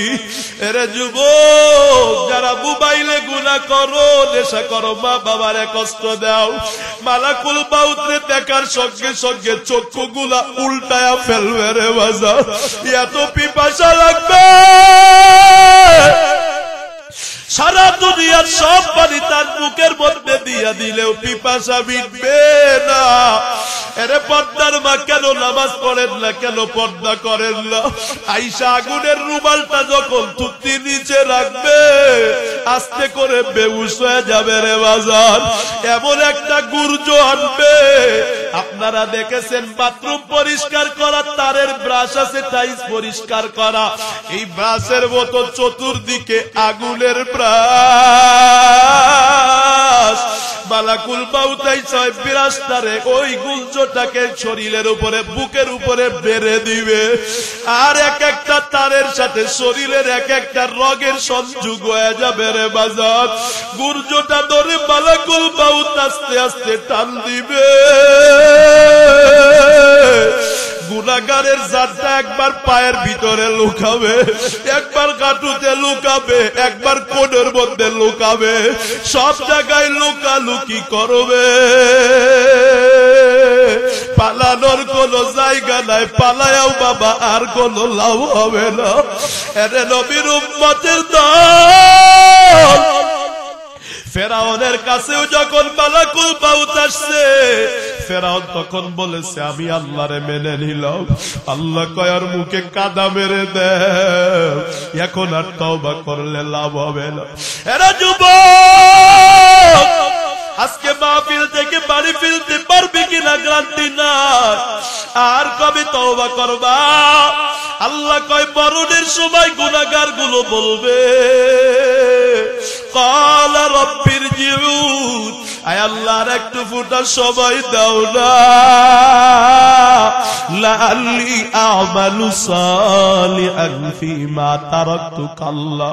A: এরে যুবক যারা মোবাইলে গুনাহ করো, নেশা করো, মা বাবারে কষ্ট দাও, মালাকুল মাউতরে দেখার সঙ্গে সঙ্গে চক্ষুগুলা উল্টায়া ফেলবে রে বাজার। এত পিপাসা লাগবে, সারা দুনিয়ার সব পানি তার মুখের মধ্যে দিয়া দিলেও পিপাসা মিটবে না। এরে পর্দার মা কেন নামাজ পড়েন না, কেন পর্দা করেন না? আইসা আগুনের রুমালটা যখন থুতনির নিচে রাখবে, আস্তে করে বেহুশ হয়ে যাবে রে বাজার। এমন একটা গুর্জ আনবে, আপনারা দেখেছেন বাথরুম পরিষ্কার করা তারের ব্রাশ আছে, টাইলস পরিষ্কার করা, এই ব্রাশের মতো চতুর্দিকে আগুনের ব্রাশ। মালাকুল মাউত আইসা ব্রাশটারে ওই গুঞ্জটাকে শরীরের উপরে, বুকের উপরে বেড়ে দিবে, আর এক একটা তারের সাথে শরীরের এক একটা রগের সংযোগ হয়ে যাবে রে বাজার। গুঞ্জটা ধরে মালাকুল মাউত আস্তে আস্তে টান দিবে। গুনাহগারের জাতটা একবার পায়ের ভিতরে লুকাবে, একবার গাঁটুতে লুকাবে, একবার কোণের মধ্যে লুকাবে, সব জায়গায় লুকালুকি করবে। পালানোর কোন জায়গা নাই, পালায়াও বাবা আর কোন লাভ হবে না। এরে নবীর উম্মতের দল, ফেরাউনের কাছেও যখন মালাকুল মাউত আসছে, ফেরাউন তখন বলেছে আমি আল্লাহরে মেনে নিলাম। আল্লাহ কয় আর মুখে কাদা মেরে দেও, এখন আর তওবা করলে লাভ হবে না। এরা যুবক, আজকে মাহফিল থেকে বাড়ি ফিরতে পারবে কিনা গ্যারান্টি নাই। আর কবে তওবা করবা? আল্লাহ কয় মরণের সময় গুনাহগার গুলো বলবে, ক্বালা রাব্বির জিউন, আয় আল্লাহর একটু ফুটা সময় দাও না, লাআল্লি আমালু সালিহান ফীমা তারাকতু, কাল্লা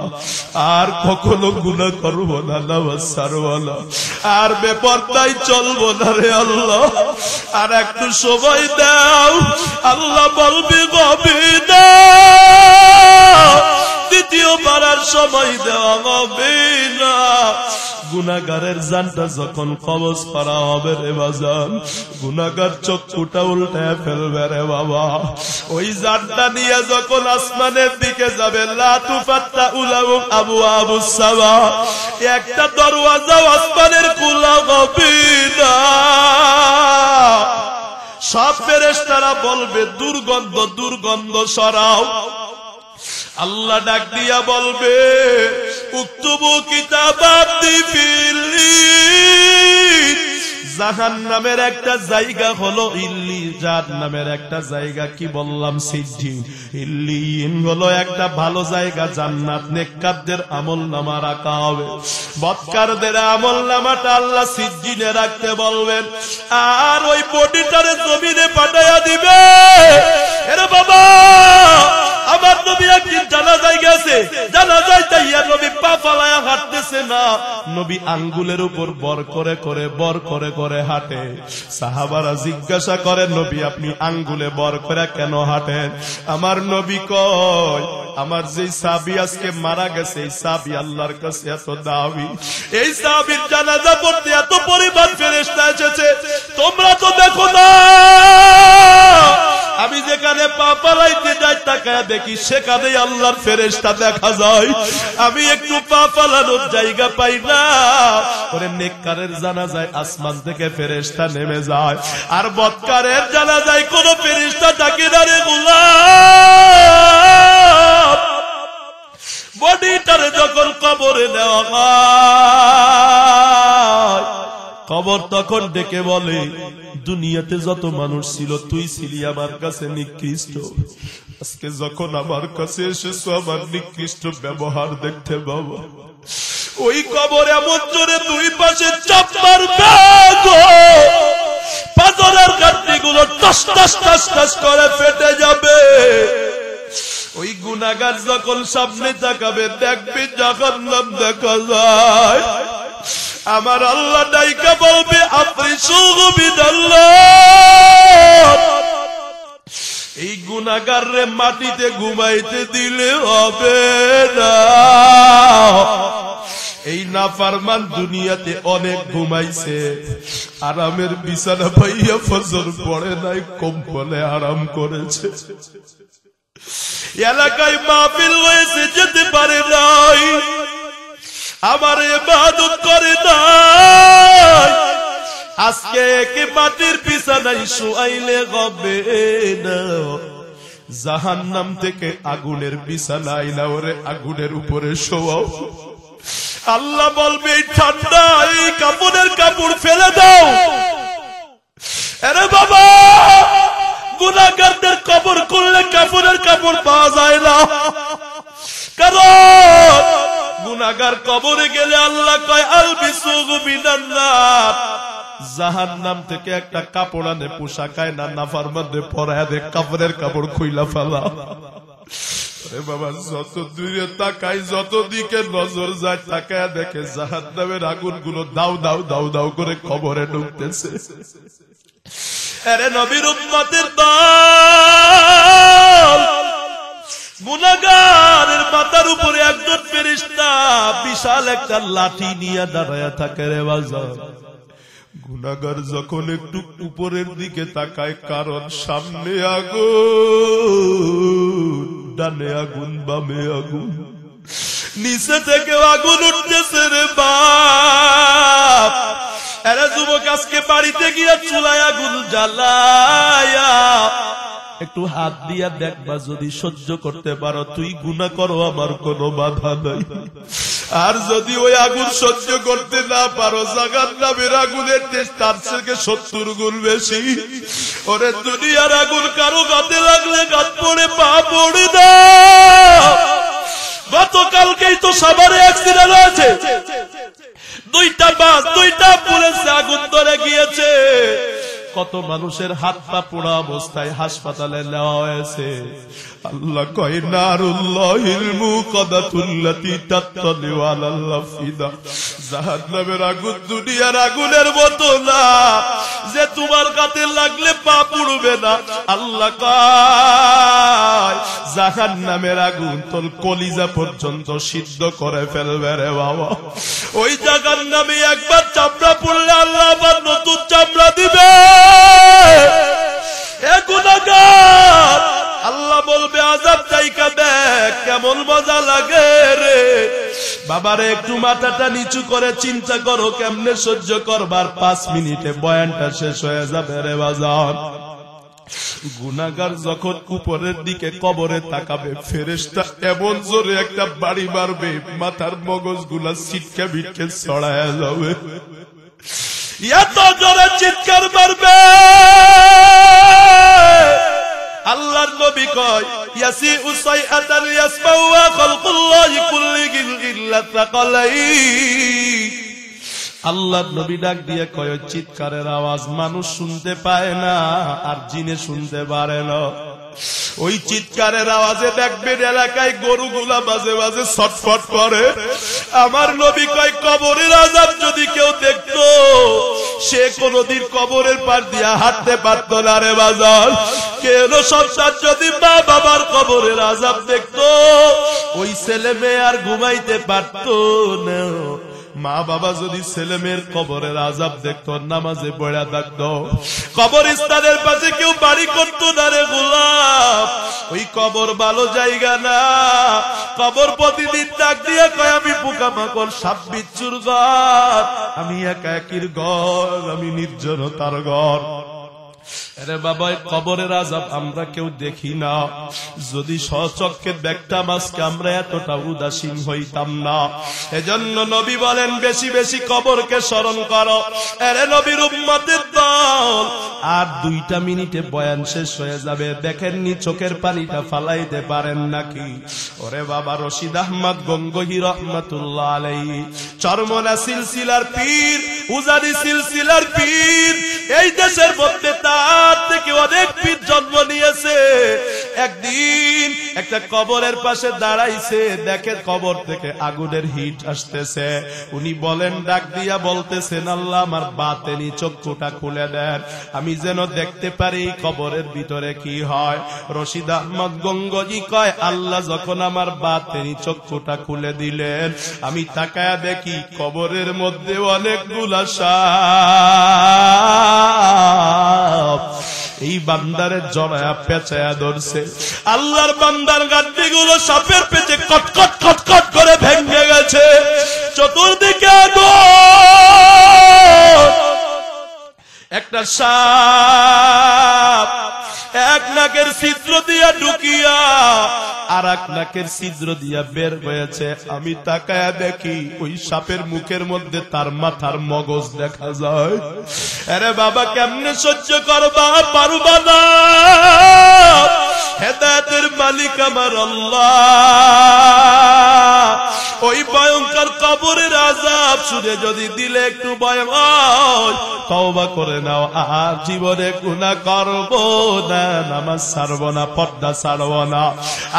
A: আর কখনো গুনাহ করব না, নামাজ ছাড়ব না, আর বেপরদায় চলব না রে আল্লাহ, আর একটু সময় দাও। আল্লাহ বলবে হবে না, দ্বিতীয়বার আর সময় দেওয়া হবে না। গুনাহগারের জানটা যখন কবজ করা হবে রে বাজান, গুনাহগার চক্ষুটা উল্টায় ফেলবে রে বাবা। ওই জানটা নিয়ে যখন আসমানের দিকে যাবে, লা তুফাত্তাহু লাহুম আবওয়াবুস সামা, একটা দরওয়াজাও আসমানের খোলা হবে না। সব ফেরেশতারা বলবে দুর্গন্ধ দুর্গন্ধ সরাও। আল্লাহ ডাক দিয়া বলবে উক্তুবু কিতাবাতি ফিল জাহান্নামের একটা জায়গা হলো ইল্লিন, জাহান্নামের একটা জায়গা কি বললাম সিজ্জিন। ইল্লিন হলো একটা ভালো জায়গা, জান্নাত। নেককারদের আমলনামা রাখা হবে, বদকারদের আমলনামাটা আল্লাহ সিজ্জিনে রাখতে বলবেন। আর ওই বডিটারে জমিনে পাঠাইয়া দিবে। এরে বাবা, আমার নবী একদিন জানাজায় গেছে, জানাজায় তাইয়া নবী পা ফালায়া হাঁটতেছে না, নবী আঙ্গুলের উপর বর করে করে বর করে করে হাঁটে। সাহাবারা জিজ্ঞাসা করে, নবী আপনি আঙ্গুলে বর করে কেন হাঁটেন? আমার নবী কয়, আমার যে সাহাবী আজকে মারা গেছে, এই সাহাবী আল্লাহর কাছে এত দামি, এই সাহাবীর জানাজা পড়তে এত পরিমাণ ফেরেশতা এসেছে, তোমরা তো দেখো না। আমি যেখানে পা ফালাইতে যাই তাকায় দেখি সেখানেই আল্লাহর ফেরেশতা দেখা যায়, আমি একটু পা ফালানোর জায়গা পাই না। ওরে নেককারের জানাজায় আসমান থেকে ফেরেশতা নেমে যায়, আর বদকারের জানাজায় কোন ফেরেশতা থাকে না রে গোলাম। বডিটারে যখন কবরে নেওয়া হয়, কবর তখন ডেকে বলে, দুনিয়াতে যত মানুষ ছিল তুই ছিলি আমার কাছে নিকৃষ্ট, আজকে যখন আমার কাছে এসেছো আমার নিকৃষ্ট ব্যবহার দেখতে বাবা। ওই কবর এমন জোরে দুই পাশে চাপ মারবে গো, পাথরের কাঠগুলো টস টস টস টস করে ফেটে যাবে। ওই গুনাহগার যখন সামনে তাকাবে দেখবে জাহান্নাম দেখা যায়। আমার আল্লাহ ডাইকা বলবে আফরিসুহু বিদাল্লাহ, এই গুনাহগাররে মাটিতে ঘুমাইতে দিলে হবে না। এই নাফরমান দুনিয়াতে অনেক ঘুমাইছে, আরামের বিছানা পাইয়া ফজর পড়ে নাই, কম্বলে আরাম করেছে। এলাকায় মাহফিল হয়েছে যেতে পারে নাই, আমার ইবাদত করে নাই। আজকে কি মাটির বিছানায় শুয়াইলে হবে না, জাহান্নাম থেকে আগুনের বিছানায় না, ওরে আগুনের উপরে শোয়াও। আল্লাহ বলবে এই ঠান্ডা, এই কাপড়ের কাপড় ফেলে দাও। আরে বাবা, গুনাহগারদের কবর খুললে কাপড়ের কাপড় পাওয়া যায় না, কারণ গুনাহগার কবরে গেলে আল্লাহ কয় আলবিসুহু মিনান নার, জাহান্নাম থেকে একটা কাপড় আনে পোশাক আয় না, নাফরমানদের পরায়া দে, কাপড়ের কাপড় খুইলা ফেলা। আরে বাবা, যত দূরে তাকাই, যত দিকে নজর যায় তাকায় দেখে জাহান্নামের আগুনগুলো দাউ দাউ দাউ দাউ করে কবরে ঢুকতেছে। আরে নবীর উম্মতের দল, গুনাহগারের মাথার উপরে একজন ফেরেশতা বিশাল একটা লাঠি নিয়ে দাঁড়ায়া থাকে রে বাজার। গুনাহগার যখন একটু উপরের দিকে তাকায়, কারণ সামনে আগুন, ডানে আগুন, বামে আগুন, নিচে থেকে আগুন উঠতেছে রে বাপ। এরা যুবক আজকে বাড়িতে গিয়া চুলায় আগুন জ্বালায়া একটু হাত দিয়া দেখবা, যদি সহ্য করতে পারো তুই গুনাহ করো, আমার কোনো বাধা নাই। আর যদি ওই আগুন সহ্য করতে না পারো, জাহান্নামের আগুনের টেস্ট তার থেকে 70 গুণ বেশি। ওরে দুনিয়ার আগুন কারো গাতে লাগলে গাত পড়ে পা পড়ে না। গতকালকেই তো সাভারে অ্যাক্সিডেন্ট হয়েছে, দুইটা বাস, দুইটা পুলিশে আগুন ধরে গিয়েছে, কত মানুষের হাত পা পোড়া অবস্থায় হাসপাতালে নেওয়া হয়েছে। আল্লাহ কয় নারুল্লাহিল মুকাদাতুল্লাতী তাত্তালিউ আলাল আফিদা, জাহান্নামের আগুন দুনিয়ার আগুনের মতো না যে তোমার গাতে লাগলে পা পুড়বে না। আল্লাহ কয় জাহান্নামের আগুন তোর কলিজা পর্যন্ত সিদ্ধ করে ফেলবে রে বাবা। ওই জাহান্নামে একবার চামড়া পড়লে আল্লাহ আবার নতুন চামড়া দিবে। এ গুনাহগার, আল্লাহ বলবে আযাব জায়গা দেখ কেমন মজা লাগে রে। বাবারে একটু মাথাটা নিচু করে চিন্তা করো কেমনে সহ্য করবার। 5 মিনিটে বয়ানটা শেষ হয়ে যাবে রে বাজার। গুনাহগার যখন উপরের দিকে কবরে তাকাবে, ফেরেশতা এমন জোরে একটা বাড়ি মারবে, মাথার মগজগুলা ছিটকে বিটকে ছড়ায়া যাবে। এত জোরে চিৎকার মারবে, আল্লাহর নবী কয় ইয়াসি উসাইআতান ইয়াসমাউ ওয়া খালকুল্লাহি কুল্লিহিল ইল্লা তাকালাই। আল্লাহর নবী ডাক দিয়ে কয় চিৎকারের আওয়াজ মানুষ শুনতে পায় না আর জিনে শুনতে পারে না। ওই চিৎকারের আওয়াজে দেখবেন এলাকায় গরুগুলা মাঝে মাঝে ছটফট করে। আমার নবী কয় কবরের আযাব যদি কেউ দেখতো সে কোনদিন কবরের পার দিয়া হাঁটতে পারত না রে বাজার। কেন সন্তান যদি মা বাবার কবরের আযাব দেখতো ওই ছেলে মেয়ে আর ঘুমাইতে পারত না। মা বাবা যদি ছেলে মেয়ের কবরের আযাব দেখতো নামাজে পড়া থাকতো। কবরস্থানের পাশে কেউ বাড়ি করতো না রে গোলাম। ওই কবর ভালো জায়গা না। কবর প্রতিদিন ডাক দিয়ে কয় আমি পোকামাকড় সাপ বিচ্ছুর ঘর, আমি একা একির ঘর, আমি নির্জনতার ঘর। আরে বাবা কবরের আযাব আমরা কেউ দেখি না। যদি স্বচক্ষে দেখতাম আজকে আমরা এতটা উদাসীন হইতাম না। এজন্য নবী বলেন বেশি বেশি কবরকে স্মরণ করো। আরে নবীর উম্মতের দল, আর 2টা মিনিটে বয়ান শেষ হয়ে যাবে। দেখেননি চোখের পানিটা ফালাইতে পারেন নাকি? ওরে বাবা রশিদ আহমদ গঙ্গোহী রহমাতুল্লাহ আলাইহি চরমনা সিলসিলার পীর, উজানি সিলসিলার পীর, এই দেশের মধ্যে তার থেকে অনেক পীর জন্ম নিয়েছে। একদিন একটা কবরের পাশে দাঁড়াইছে, দেখে কবর থেকে আগুনের হিট আসতেছে। উনি বলেন ডাক দিয়া বলতেছেন আল্লাহ আমার বাতেনি চক্ষুটা খুলে দেন, আমি যেন দেখতে পারি কবরের ভিতরে কি হয়। রশিদ আহমদ গঙ্গোহী কয় আল্লাহ যখন আমার বাতেনি চক্ষুটা খুলে দিলেন আমি তাকায়া দেখি কবরের মধ্যে অনেকগুলা সাপ এই বান্দারে জড়ায়া পেঁচায়া ধরছে। আল্লাহর বান্দার গাড্ডিগুলো সাপের পেটে কটকট কটকট করে ভেঙে গেছে। চতুর্দিকে আগুন। একটা সাপ এক নাকের ছিদ্র দিয়া ঢুকিয়া আর এক নাকের ছিদ্র দিয়া বের হয়েছে। আমি তাকায়া দেখি ওই সাপের মুখের মধ্যে তার মাথার মগজ দেখা যায়। আরে বাবা কেমনে সহ্য করবা, পারবা না। হেদায়েতের মালিক আমার আল্লাহ। ওই ভয়ঙ্কর কবরের আযাব শুনে যদি দিলে একটু ভয় হয় তওবা করে নাও। আর জীবনে গুনাহ করব না, নামাজ ছাড়ব না, পর্দা ছাড়ব না,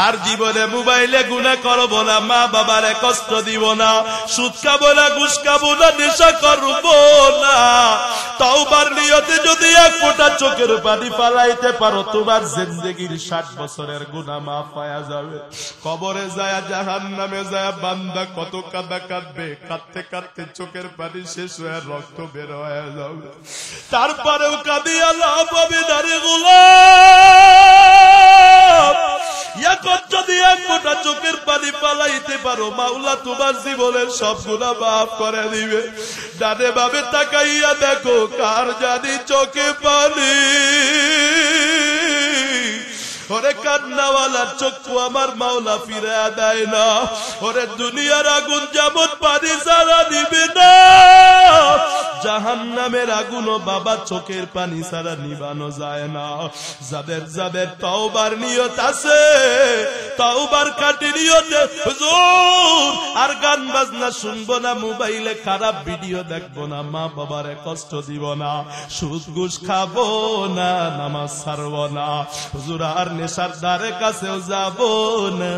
A: আর জীবনে মোবাইলে গুনাহ করব না, মা বাবারে কষ্ট দিব না, সুদ খাবো না, ঘুষ খাবো না, নেশা করব না। তওবার নিয়তে যদি এক ফোঁটা চোখের পানি ফালাইতে পারো তোমার জিন্দেগীর 60 বছরের গুনাহ মাফ হয়ে যাবে। কবরে যায় জাহান্নামে যায় বান্দা কত কাঁদা কাঁদবে, কাঁদতে কাঁদতে চোখের পানি শেষ হয়ে রক্ত বের হয়ে যাবে। তারপরেও কাঁদি আল্লাহ পাবে না রে গোলাম। এখন যদি এক ফোঁটা চোখের পানি পালাইতে পারো মাওলা তোমার জীবনের সব গুনাহ মাফ করে দিবে। ডানে বামে তাকাইয়া দেখো কার জানি চোখে পানি। ওরে কান্নাওয়ালার চক্ষু আমার মাওলা ফিরে দেয় না। ওরে দুনিয়ার আগুন যেমন পানি ছাড়া নিবে না, জাহান্নামের আগুনও বাবা চোখের পানি ছাড়া নিবানো যায় না। যাদের যাদের তওবার নিয়ত আছে, তওবার খাঁটি নিয়তে হুজুর আর গান বাজনা শুনবো না, মোবাইলে খারাপ ভিডিও দেখবো না, মা বাবারে কষ্ট দিব না, সুদ ঘুষ খাবো না, নামাজ ছাড়বো না, হুজুর আর নেশার দ্বারে কাছেও যাবো না,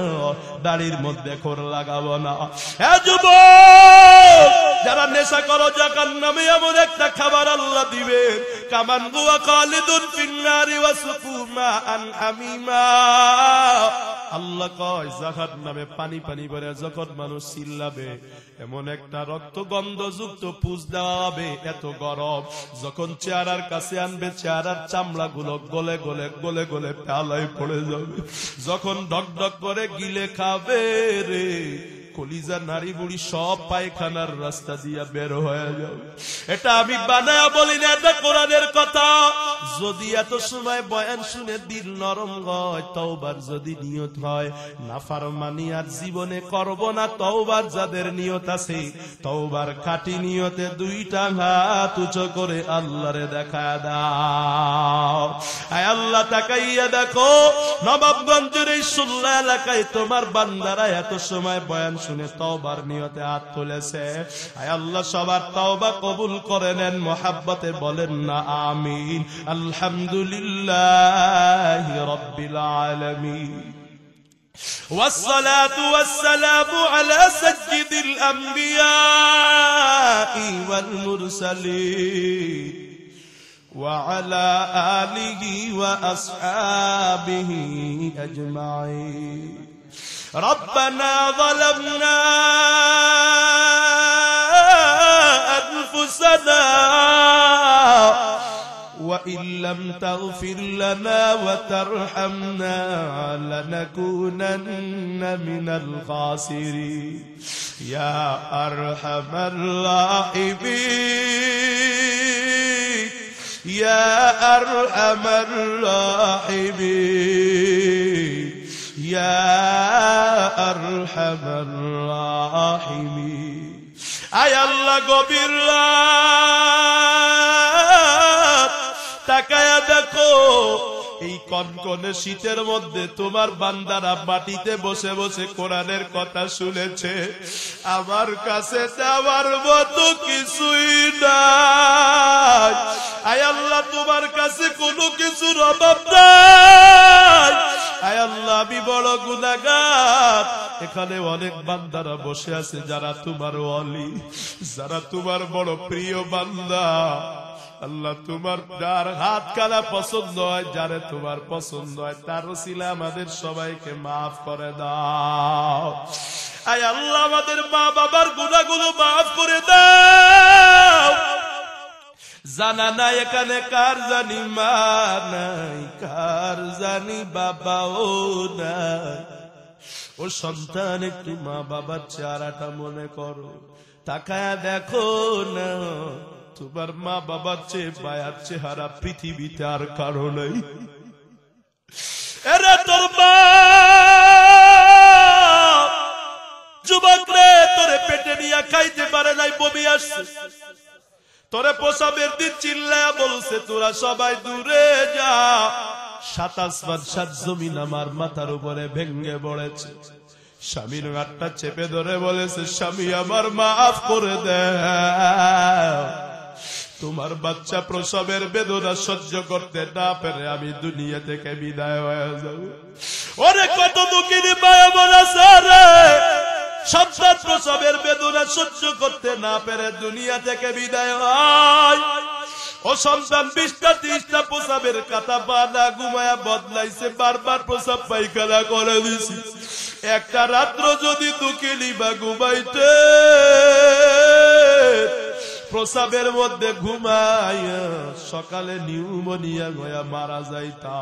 A: দাড়ির মধ্যে খোর লাগাবো না। হে যুবক যারা নেশা করো জাহান্নামে এমন একটা খাবার আল্লাহ দিবে, কামান হুয়া খালিদুন ফিন নারি ওয়া সুকুমা আন হামিমা। আল্লাহ কয় জাহান্নামে পানি পানি করে যখন মানুষ চিল্লাবে, এমন একটা রক্ত গন্ধযুক্ত পুষ দেওয়া হবে, এত গরম, যখন চেহারার কাছে আনবে চেহারার চামড়া গুলো গলে গলে গলে গলে পেয়ালায় পড়ে যাবে, যখন ঢক ঢক করে গিলে খাবে রে, কলিজা নারী বুড়ি সব পায়খানার রাস্তা দিয়া বের হয়ে যাবে। এটা আমি বানায়া বলি না, এটা কোরআনের কথা। যদি এত সময় বয়ান শুনে দিল নরম হয়, তওবার যদি নিয়ত হয়, নাফরমানি আর জীবনে করব না, তওবার যাদের নিয়ত আছে, তওবার খাঁটি নিয়তে দুইটা হাত উঁচু করে আল্লাহরে দেখা দাও। আয় আল্লাহ তাকাইয়া দেখো, নবাবগঞ্জের এই সুল্লা এলাকায় তোমার বান্দারা এত সময় বয়ান শুনে তওবার নিয়তে হাত তুলেছে। আয় আল্লাহ সবার তওবা কবুল করে নেন, মুহাব্বতে বলেন না আমিন। আলহামদুলিল্লাহি রাব্বিল আলামিন। والصلاة والسلام على سيد الأنبياء والمرسلين وعلى آله وأصحابه أجمعين. ربنا ظلمنا أنفسنا وإن لم تغفر لنا وترحمنا لنكونن من الخاسرين. يا أرحم الراحمين يا أرحم الراحمين يا أرحم الراحمين. আয় আল্লাহ গভীর রাত, তাকায়া দেখো এই কনকনে শীতের মধ্যে তোমার বান্দারা মাটিতে বসে বসে কোরআনের কথা শুনেছে। আমার কাছে দেওয়ার মতো কিছুই নাই। আয় আল্লাহ তোমার কাছে কোনো কিছুর অভাব নাই। আয় আল্লাহ আমি বড় গুনাহগার। এখানে অনেক বান্দারা বসে আছে যারা তোমার ওয়ালি, যারা তোমার বড় প্রিয় বান্দা। আল্লাহ তোমার যার হাত কালা পছন্দ হয়, যারে তোমার পছন্দ হয়, তার ওসিলা আমাদের সবাইকে মাফ করে দাও। আয় আল্লাহ আমাদের মা বাবার গুনাহগুলো মাফ করে দাও। জানা নাই এখানে কার জানি মা নাই, কার জানি বাবাও নাই। ও সন্তান, একটু মা বাবার চেহারাটা মনে করো, তাকায়া দেখো না, তোমার মা বাবার চেয়ে মায়ার চেহারা পৃথিবীতে আর কারো নেই। এরা তোর মা, যুবক রে, তোরে পেটে নিয়ে খাইতে পারে নাই, বমি আসছে, তোরে প্রসবের দিন চিল্লায়া বলছে তোরা সবাই দূরে যা। 7 আসমান 7 জমিন আমার মাথার উপরে ভেঙ্গে পড়েছে। স্বামীর হাতটা চেপে ধরে বলেছে, স্বামী আমার মাফ করে দে, তোমার বাচ্চা প্রসবের বেদনা সহ্য করতে না পেরে আমি দুনিয়া থেকে বিদায় হয়ে যাব। ওরে কত দুঃখিনী মায়া বোনা সারে, সন্তান প্রসবের বেদনা সহ্য করতে না পেরে দুনিয়া থেকে বিদায় হয়। ও সন্তান 20টা 30টা প্রসবের কাতা বানা ঘুমায়া বদলাইছে, বারবার প্রসব পায়খানা করে দিছি। একটা রাত্র যদি দুঃখিনী বা ঘুমাইতে প্রসবের মধ্যে ঘুমাইয়া সকালে নিউমোনিয়া হয়ে মারা যাইতা।